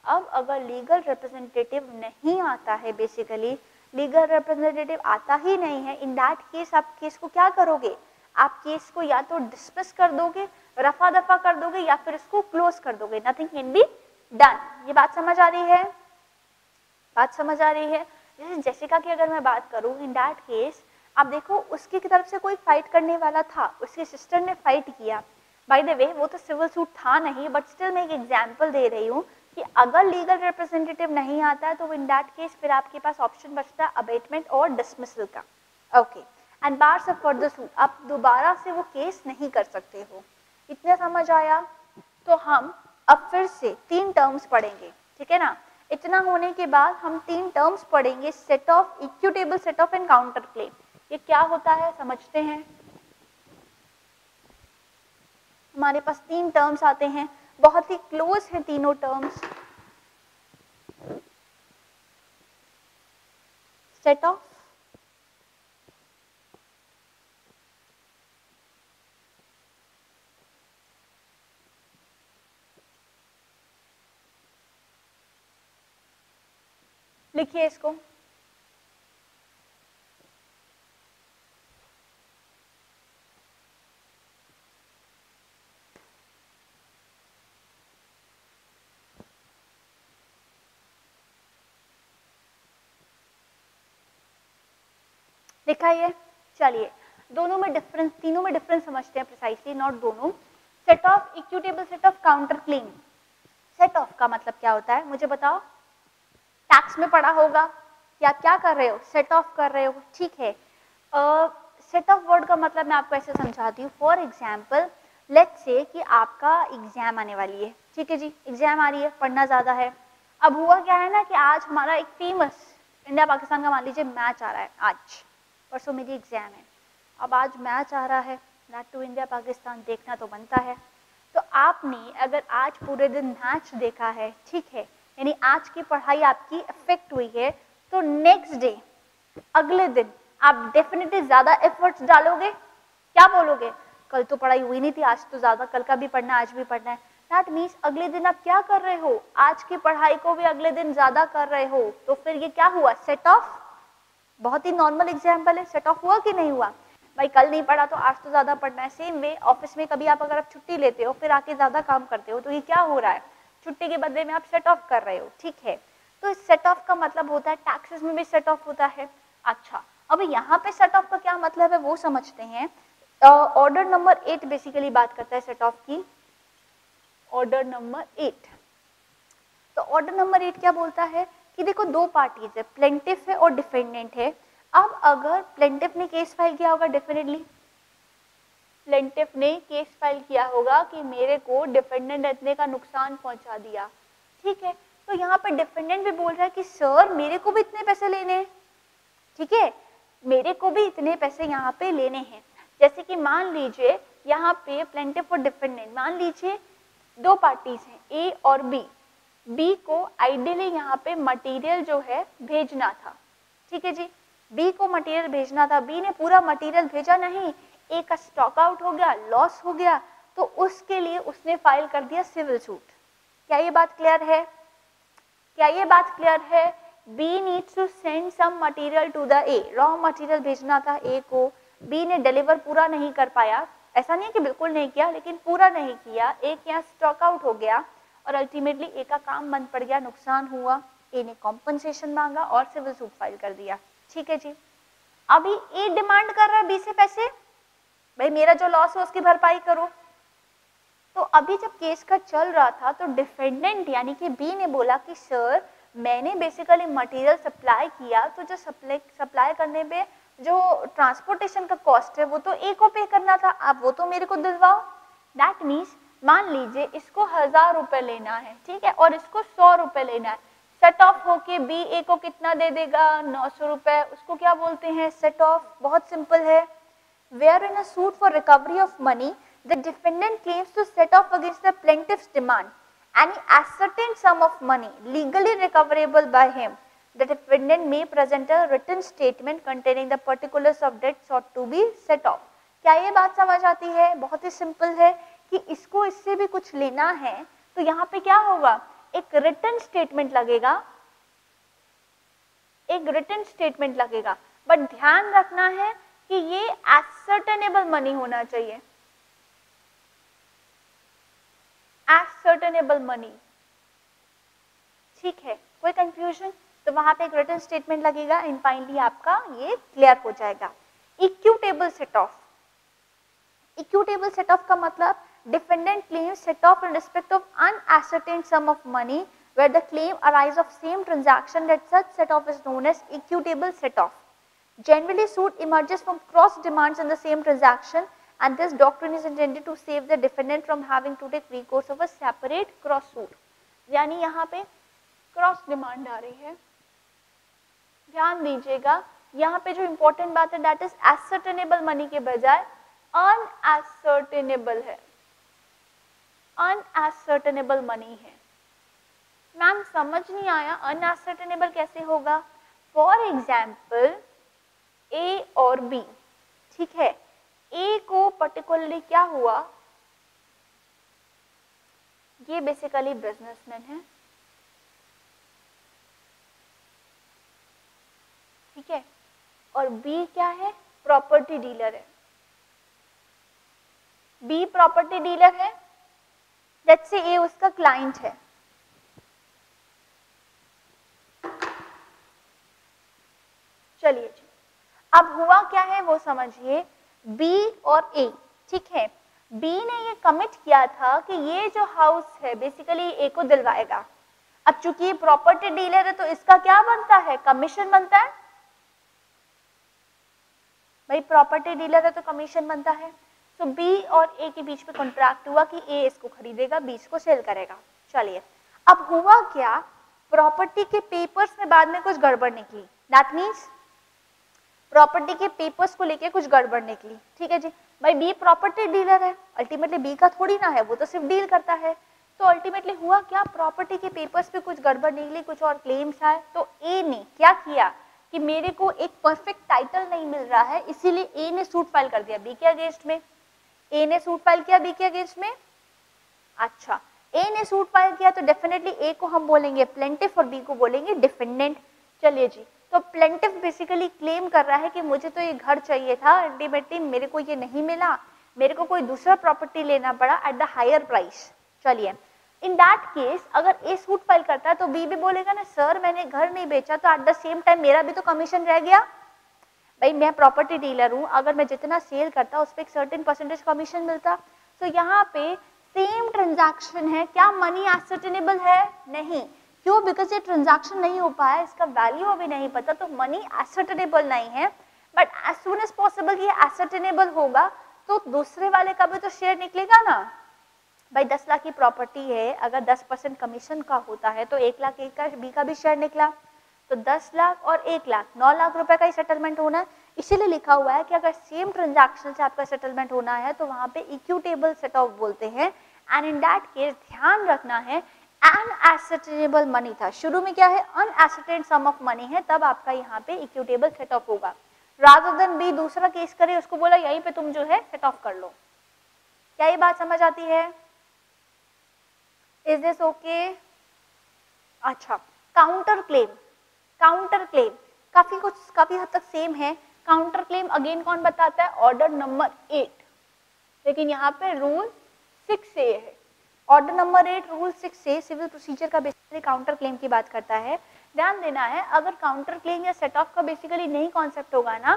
अब अगर लीगल रिप्रेजेंटेटिव नहीं आता है, बेसिकली लीगल रिप्रेजेंटेटिव आता ही नहीं है, इन दैट केस आप केस को क्या करोगे? आप केस को या तो डिसमिस कर दोगे, रफा दफा कर दोगे, या फिर इसको क्लोज कर दोगे, नथिंग कैन बी डन। ये बात समझ आ रही है? बात समझ आ रही है? जैसे जेसिका की अगर मैं बात करूं, इन दैट केस आप देखो उसकी तरफ से कोई फाइट करने वाला था, उसके सिस्टर ने फाइट किया। बाय द वे वो तो सिविल सूट था नहीं, बट स्टिल मैं एक एग्जांपल दे रही हूँ कि अगर लीगल रिप्रेजेंटेटिव नहीं आता है तो इन दैट केस फिर आपके पास ऑप्शन बचता है अबेटमेंट और डिसमिसल का। Okay, and bars of further suit, आप दोबारा से वो केस नहीं कर सकते हो। इतना समझ आया? तो हम अब फिर से 3 टर्म्स पढ़ेंगे, ठीक है ना। इतना होने के बाद हम 3 टर्म्स पढ़ेंगे, set off, equitable set of and counter claim. ये क्या होता है समझते हैं। हमारे पास 3 टर्म्स आते हैं, बहुत ही क्लोज हैं तीनों टर्म्स। सेट ऑफ, लिखिए इसको, लिखा है। चलिए दोनों में डिफरेंस, तीनों में डिफरेंस समझते हैं प्रिसाइसली, नॉट दोनों। Set off equitable, set of counter claim. Set off का मतलब क्या होता है मुझे बताओ, टैक्स में पढ़ा होगा, या क्या कर रहे हो, सेट ऑफ कर रहे हो, ठीक है। सेट ऑफ वर्ड का मतलब मैं आपको ऐसे समझाती हूँ। फॉर एग्जाम्पल लेट्स से कि आपका एग्जाम आने वाली है, ठीक है जी, एग्जाम आ रही है, पढ़ना ज़्यादा है। अब हुआ क्या है ना कि आज हमारा एक फेमस इंडिया पाकिस्तान का मान लीजिए मैच आ रहा है, आज परसों मेरी एग्जाम है, अब आज मैच आ रहा है, दैट टू इंडिया पाकिस्तान, देखना तो बनता है। तो आपने अगर आज पूरे दिन मैच देखा है, ठीक है, यानी आज की पढ़ाई आपकी इफेक्ट हुई है, तो नेक्स्ट डे, अगले दिन आप डेफिनेटली ज्यादा एफर्ट्स डालोगे। क्या बोलोगे, कल तो पढ़ाई हुई नहीं थी, आज तो ज्यादा, कल का भी पढ़ना है, आज भी पढ़ना है। दैट मीन्स अगले दिन आप क्या कर रहे हो, आज की पढ़ाई को भी अगले दिन ज्यादा कर रहे हो। तो फिर ये क्या हुआ, सेट ऑफ। बहुत ही नॉर्मल एग्जाम्पल है, सेट ऑफ हुआ कि नहीं हुआ। भाई कल नहीं पढ़ा तो आज तो ज्यादा पढ़ना है। सेम वे ऑफिस में कभी आप अगर आप छुट्टी लेते हो फिर आके ज्यादा काम करते हो, तो ये क्या हो रहा है, छुट्टी के बदले में आप सेट ऑफ कर रहे हो, ठीक है। तो इस सेट ऑफ का मतलब होता है, टैक्सेस में भी सेट ऑफ होता है। अच्छा, अब यहाँ पे सेट ऑफ का क्या मतलब है वो समझते हैं। ऑर्डर नंबर 8 बेसिकली बात करता है सेट ऑफ की, ऑर्डर नंबर 8। तो ऑर्डर नंबर 8 क्या बोलता है कि देखो दो पार्टीज है, प्लेंटिफ है और डिफेंडेंट है। अब अगर प्लेंटिफ ने केस फाइल किया होगा, डेफिनेटली प्लेंटिफ ने केस फाइल किया होगा कि मेरे को डिफेंडेंट इतने का नुकसान पहुंचा दिया, ठीक है। तो यहाँ पे डिफेंडेंट भी बोल रहा है कि सर मेरे को भी इतने पैसे लेने हैं, ठीक है, मेरे को भी इतने पैसे यहाँ पे लेने हैं। जैसे कि मान लीजिए यहाँ पे प्लेंटिफ और डिफेंडेंट, मान लीजिए दो पार्टीज हैं ए और बी। बी को आइडियली यहाँ पे मटेरियल जो है भेजना था, ठीक है जी, बी को मटेरियल भेजना था, बी ने पूरा मटेरियल भेजा नहीं, ए का स्टॉक आउट हो गया, लॉस हो गया, तो उसके लिए उसने फाइल कर दिया सिविल सूट। क्या ये बात क्लियर है, क्या ये बात क्लियर है। B needs to send some material to the A, raw material भेजना था ए को, बी ने डिलीवर पूरा नहीं कर पाया, ऐसा नहीं है कि बिल्कुल नहीं किया, लेकिन पूरा नहीं किया, ए के यहाँ स्टॉक आउट हो गया और अल्टीमेटली ए का काम बंद पड़ गया, नुकसान हुआ, ए ने कॉम्पनसेशन मांगा और सिविल सूट फाइल कर दिया, ठीक है जी। अभी ए डिमांड कर रहा है बी से पैसे, भाई मेरा जो लॉस है उसकी भरपाई करो। तो अभी जब केस का चल रहा था तो डिफेंडेंट यानी कि बी ने बोला कि सर मैंने बेसिकली मटेरियल सप्लाई किया, तो जो सप्लाई करने पे जो ट्रांसपोर्टेशन का कॉस्ट है वो तो ए को पे करना था, आप वो तो मेरे को दिलवाओ। दैट मीन्स मान लीजिए इसको 1000 रुपए लेना है, ठीक है, और इसको 100 रुपए लेना है। सेट ऑफ होके बी ए को कितना दे देगा, 900 रुपए, उसको क्या बोलते हैं, सेट ऑफ। बहुत सिंपल है। Where in a suit for recovery of money the defendant claims to set off against the plaintiff's demand any ascertained sum of money legally recoverable by him. The defendant may present a written statement containing the particulars of debt sought to be set off. क्या ये बात समझ आती है? बहुत ही simple है कि इसको इससे भी कुछ लेना है तो यहाँ पे क्या होगा, एक रिटन स्टेटमेंट लगेगा, एक रिटन स्टेटमेंट लगेगा, बट ध्यान रखना है कि ये ascertainable मनी होना चाहिए, ascertainable money, ठीक है। कोई कंफ्यूजन? तो वहां पे एक रिटन स्टेटमेंट लगेगा एंड फाइनली आपका ये क्लियर हो जाएगा। Equitable set off, equitable set off का मतलब defendant claim set off in respect of unascertained sum of money where the claim arise of same transaction, that such set off is known as equitable set off. Generally, suit emerges from cross demands in the same transaction, and this doctrine is intended to save the defendant from having to take recourse of a separate cross suit. यानी यहाँ पे cross demand आ रही है, ध्यान दीजिएगा यहाँ पे जो इंपॉर्टेंट बात है दैट इज एसर्टेनेबल मनी के बजाय अनएसर्टेनेबल है, अनएसर्टेनेबल मनी है। मैम समझ नहीं आया, अनएसर्टेनेबल कैसे होगा? फॉर एग्जाम्पल ए और बी, ठीक है, ए को पर्टिकुलरली क्या हुआ, ये बेसिकली बिजनेसमैन है, ठीक है, और बी क्या है, प्रॉपर्टी डीलर है। बी प्रॉपर्टी डीलर है, लेट्स से ए उसका क्लाइंट है। चलिए जी, अब हुआ क्या है वो समझिए, बी और ए, ठीक है, बी ने ये कमिट किया था कि ये जो हाउस है बेसिकली ए को दिलवाएगा। अब चूंकि ये प्रॉपर्टी डीलर है तो इसका क्या बनता है, कमीशन बनता है। भाई प्रॉपर्टी डीलर है तो कमीशन बनता है। तो बी और ए के बीच में कॉन्ट्रैक्ट हुआ कि ए इसको खरीदेगा, बी इसको सेल करेगा। चलिए, अब हुआ क्या, प्रॉपर्टी के पेपर्स में बाद में कुछ गड़बड़ निकली, दैट मीन्स प्रॉपर्टी के पेपर्स को लेके कुछ गड़बड़ निकली, ठीक है जी। भाई बी प्रॉपर्टी डीलर है, अल्टीमेटली बी का थोड़ी ना है, वो तो सिर्फ डील करता है। तो अल्टीमेटली हुआ क्या, प्रॉपर्टी के पेपर्स पे कुछ गड़बड़ निकली, कुछ और क्लेम्स आए, तो ए ने क्या किया कि मेरे को एक परफेक्ट टाइटल नहीं मिल रहा है, इसीलिए ए ने सूट फाइल कर दिया बी के अगेंस्ट में। ए ने सूट फाइल किया बी के अगेंस्ट में। अच्छा, ए ने सूट फाइल किया तो डेफिनेटली ए को हम बोलेंगे प्लेंटिफ और बी को बोलेंगे डिफेंडेंट। चलिए जी, तो प्लेंटिफ बेसिकली क्लेम कर रहा है कि मुझे तो ये घर चाहिए था, अल्टीमेटली मेरे को ये नहीं मिला, मेरे को कोई दूसरा प्रॉपर्टी लेना पड़ा एट द हायर प्राइस। चलिए, इन दैट केस अगर ए सूट फाइल करता है तो बी भी बोलेगा ना, सर मैंने घर नहीं बेचा तो एट द सेम टाइम मेरा भी तो कमीशन रह गया। भाई मैं प्रॉपर्टी डीलर हूँ, अगर मैं जितना सेल करता उस पर एक सर्टेन परसेंटेज कमीशन मिलता। तो यहाँ पे सेम ट्रांजैक्शन है, क्या मनी एसर्टेनेबल है? नहीं। क्यों? बिकॉज ये ट्रांजैक्शन नहीं हो पाया, इसका वैल्यू अभी नहीं पता, तो मनी एसर्टेनेबल नहीं है। But as soon as possible ये एसर्टेनेबल होगा तो दूसरे वाले का भी तो शेयर निकलेगा ना। भाई 10 लाख की प्रॉपर्टी है, अगर 10% कमीशन का होता है तो 1 लाख ए का बी का भी शेयर निकला, तो 10 लाख और 1 लाख 9 लाख रुपए का ही सेटलमेंट होना है। इसीलिए लिखा हुआ है कि अगर सेम ट्रांजैक्शन से आपका सेटलमेंट होना है तो वहां पे इक्विटेबल सेट ऑफ बोलते हैं। एंड इन दैट केस ध्यान रखना है अनएसर्टेनेबल मनी था, शुरू में क्या है अनएसर्टेन सम ऑफ मनी है, तब आपका यहाँ पे इक्विटेबल सेट ऑफ होगा। रादर देन बी दूसरा केस करे, उसको बोला यहीं पे तुम जो है सेट ऑफ कर लो। क्या ये बात समझ आती है? Is this okay? अच्छा, काउंटर क्लेम, काउंटर क्लेम काफी हद तक सेम है। काउंटर क्लेम अगेन कौन बताता है? ऑर्डर नंबर 8, लेकिन यहाँ पे रूल 6A है। Order number 8 rule 6A civil procedure का बेसिकली काउंटर क्लेम की बात करता है। ध्यान देना है, अगर काउंटर क्लेम या सेट ऑफ का बेसिकली नहीं कॉन्सेप्ट होगा ना,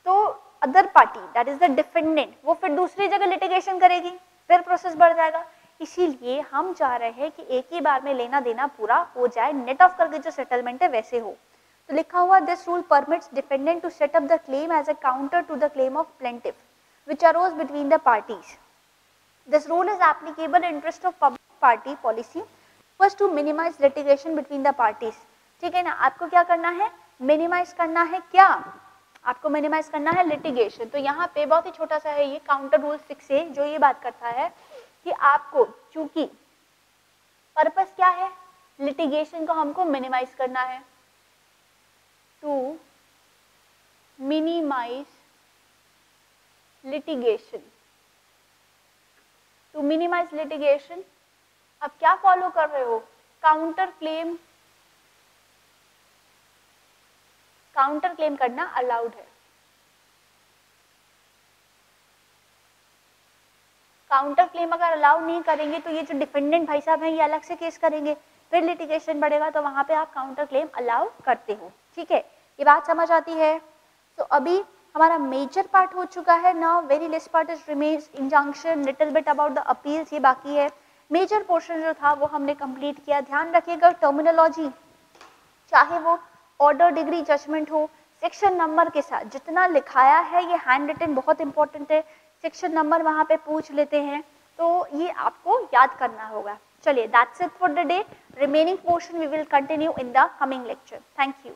तो other party that is the defendant वो फिर दूसरी जगह लिटिगेशन करेगी, फिर प्रोसेस बढ़ जाएगा। इसीलिए हम चाह रहे हैं कि एक ही बार में लेना देना पूरा हो जाए, नेट ऑफ करके जो सेटलमेंट है वैसे हो। तो लिखा हुआ this rule permits defendant to set up the claim as a counter to the claim of plaintiff which arose between the parties. This rule is applicable in interest of public party policy first to minimize litigation between the parties. ठीक है ना, आपको क्या करना है? Minimise करना है। क्या आपको मिनिमाइज करना है? लिटिगेशन। तो यहाँ पे बहुत ही छोटा सा है ये काउंटर रूल 6A जो ये बात करता है कि आपको चूंकि पर्पस क्या है, लिटिगेशन को हमको मिनिमाइज करना है, to minimize litigation, to minimize litigation. अब क्या फॉलो कर रहे हो? काउंटर क्लेम, काउंटर क्लेम करना अलाउड है। काउंटर क्लेम अगर अलाउ नहीं करेंगे तो ये जो डिफेंडेंट भाई साहब हैं ये अलग से केस करेंगे, फिर लिटिगेशन बढ़ेगा, तो वहां पे आप काउंटर क्लेम अलाउ करते हो। ठीक है, ये बात समझ आती है? तो अभी हमारा मेजर पार्ट हो चुका है। Now very less part is remains, injunction, little bit about the appeals, ये बाकी है। मेजर पोर्शन जो था वो हमने कंप्लीट किया। ध्यान रखिएगा टर्मिनोलॉजी, चाहे वो ऑर्डर, डिग्री, जजमेंट हो, सेक्शन नंबर के साथ जितना लिखाया है, ये हैंड रिटन बहुत इंपॉर्टेंट है, सेक्शन नंबर वहाँ पे पूछ लेते हैं, तो ये आपको याद करना होगा। चलिए, that's it for the day. Remaining portion we will continue in the coming lecture. Thank you.